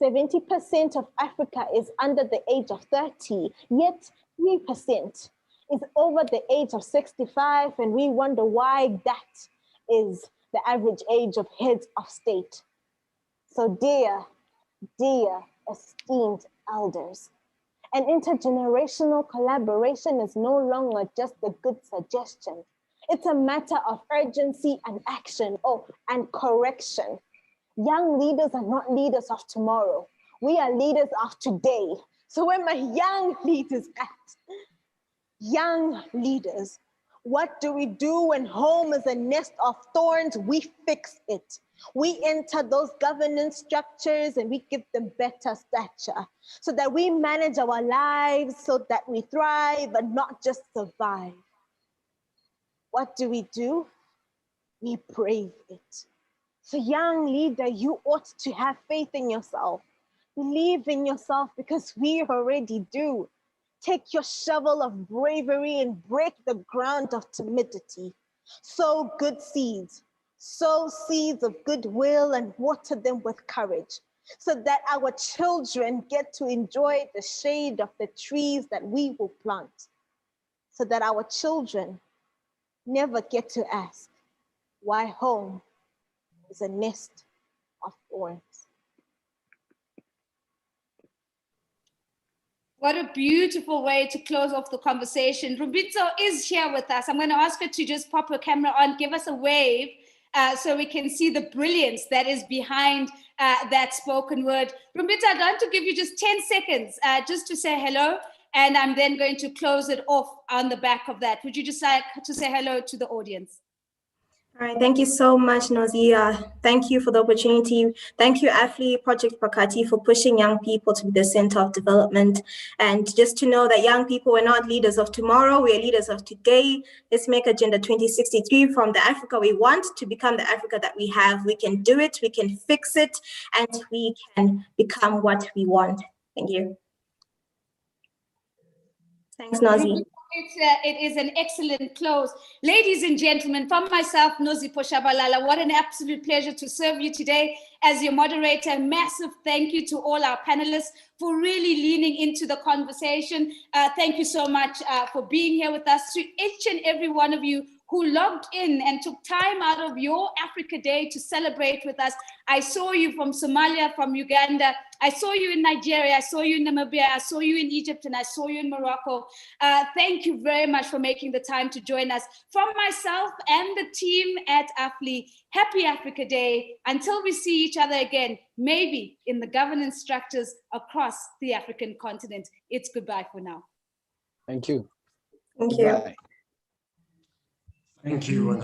70% of Africa is under the age of 30, yet 3% is over the age of 65, and we wonder why that is the average age of heads of state. So dear esteemed elders, an intergenerational collaboration is no longer just a good suggestion. It's a matter of urgency and action, and correction. Young leaders are not leaders of tomorrow. We are leaders of today. So where my young leaders at? Young leaders, what do we do when home is a nest of thorns? We fix it. We enter those governance structures and we give them better stature so that we manage our lives, so that we thrive and not just survive. What do? We brave it. So young leader, you ought to have faith in yourself. Believe in yourself because we already do. Take your shovel of bravery and break the ground of timidity. Sow good seeds. Sow seeds of goodwill and water them with courage, so that our children get to enjoy the shade of the trees that we will plant, so that our children never get to ask why home is a nest of thorns. What a beautiful way to close off the conversation. Rumbitso is here with us. I'm going to ask her to just pop her camera on, give us a wave so we can see the brilliance that is behind that spoken word. Rumbitso, I'm going to give you just 10 seconds just to say hello, and I'm then going to close it off on the back of that. Would you just like to say hello to the audience? All right, thank you so much, Nozi. Thank you for the opportunity. Thank you, AFLI Project Pakati, for pushing young people to be the center of development. And just to know that young people are not leaders of tomorrow, we are leaders of today. Let's make Agenda 2063 from the Africa we want to become the Africa that we have. We can do it, we can fix it, and we can become what we want. Thank you. Thanks, Nozi. It is an excellent close. Ladies and gentlemen, from myself, Nozi Poshabalala, what an absolute pleasure to serve you today as your moderator. Massive thank you to all our panelists for really leaning into the conversation. Thank you so much for being here with us. To each and every one of you who logged in and took time out of your Africa Day to celebrate with us. I saw you from Somalia, from Uganda. I saw you in Nigeria. I saw you in Namibia. I saw you in Egypt, and I saw you in Morocco. Thank you very much for making the time to join us. From myself and the team at AFLI, happy Africa Day. Until we see each other again, maybe in the governance structures across the African continent. It's goodbye for now. Thank you. Thank you. Bye. Thank you, and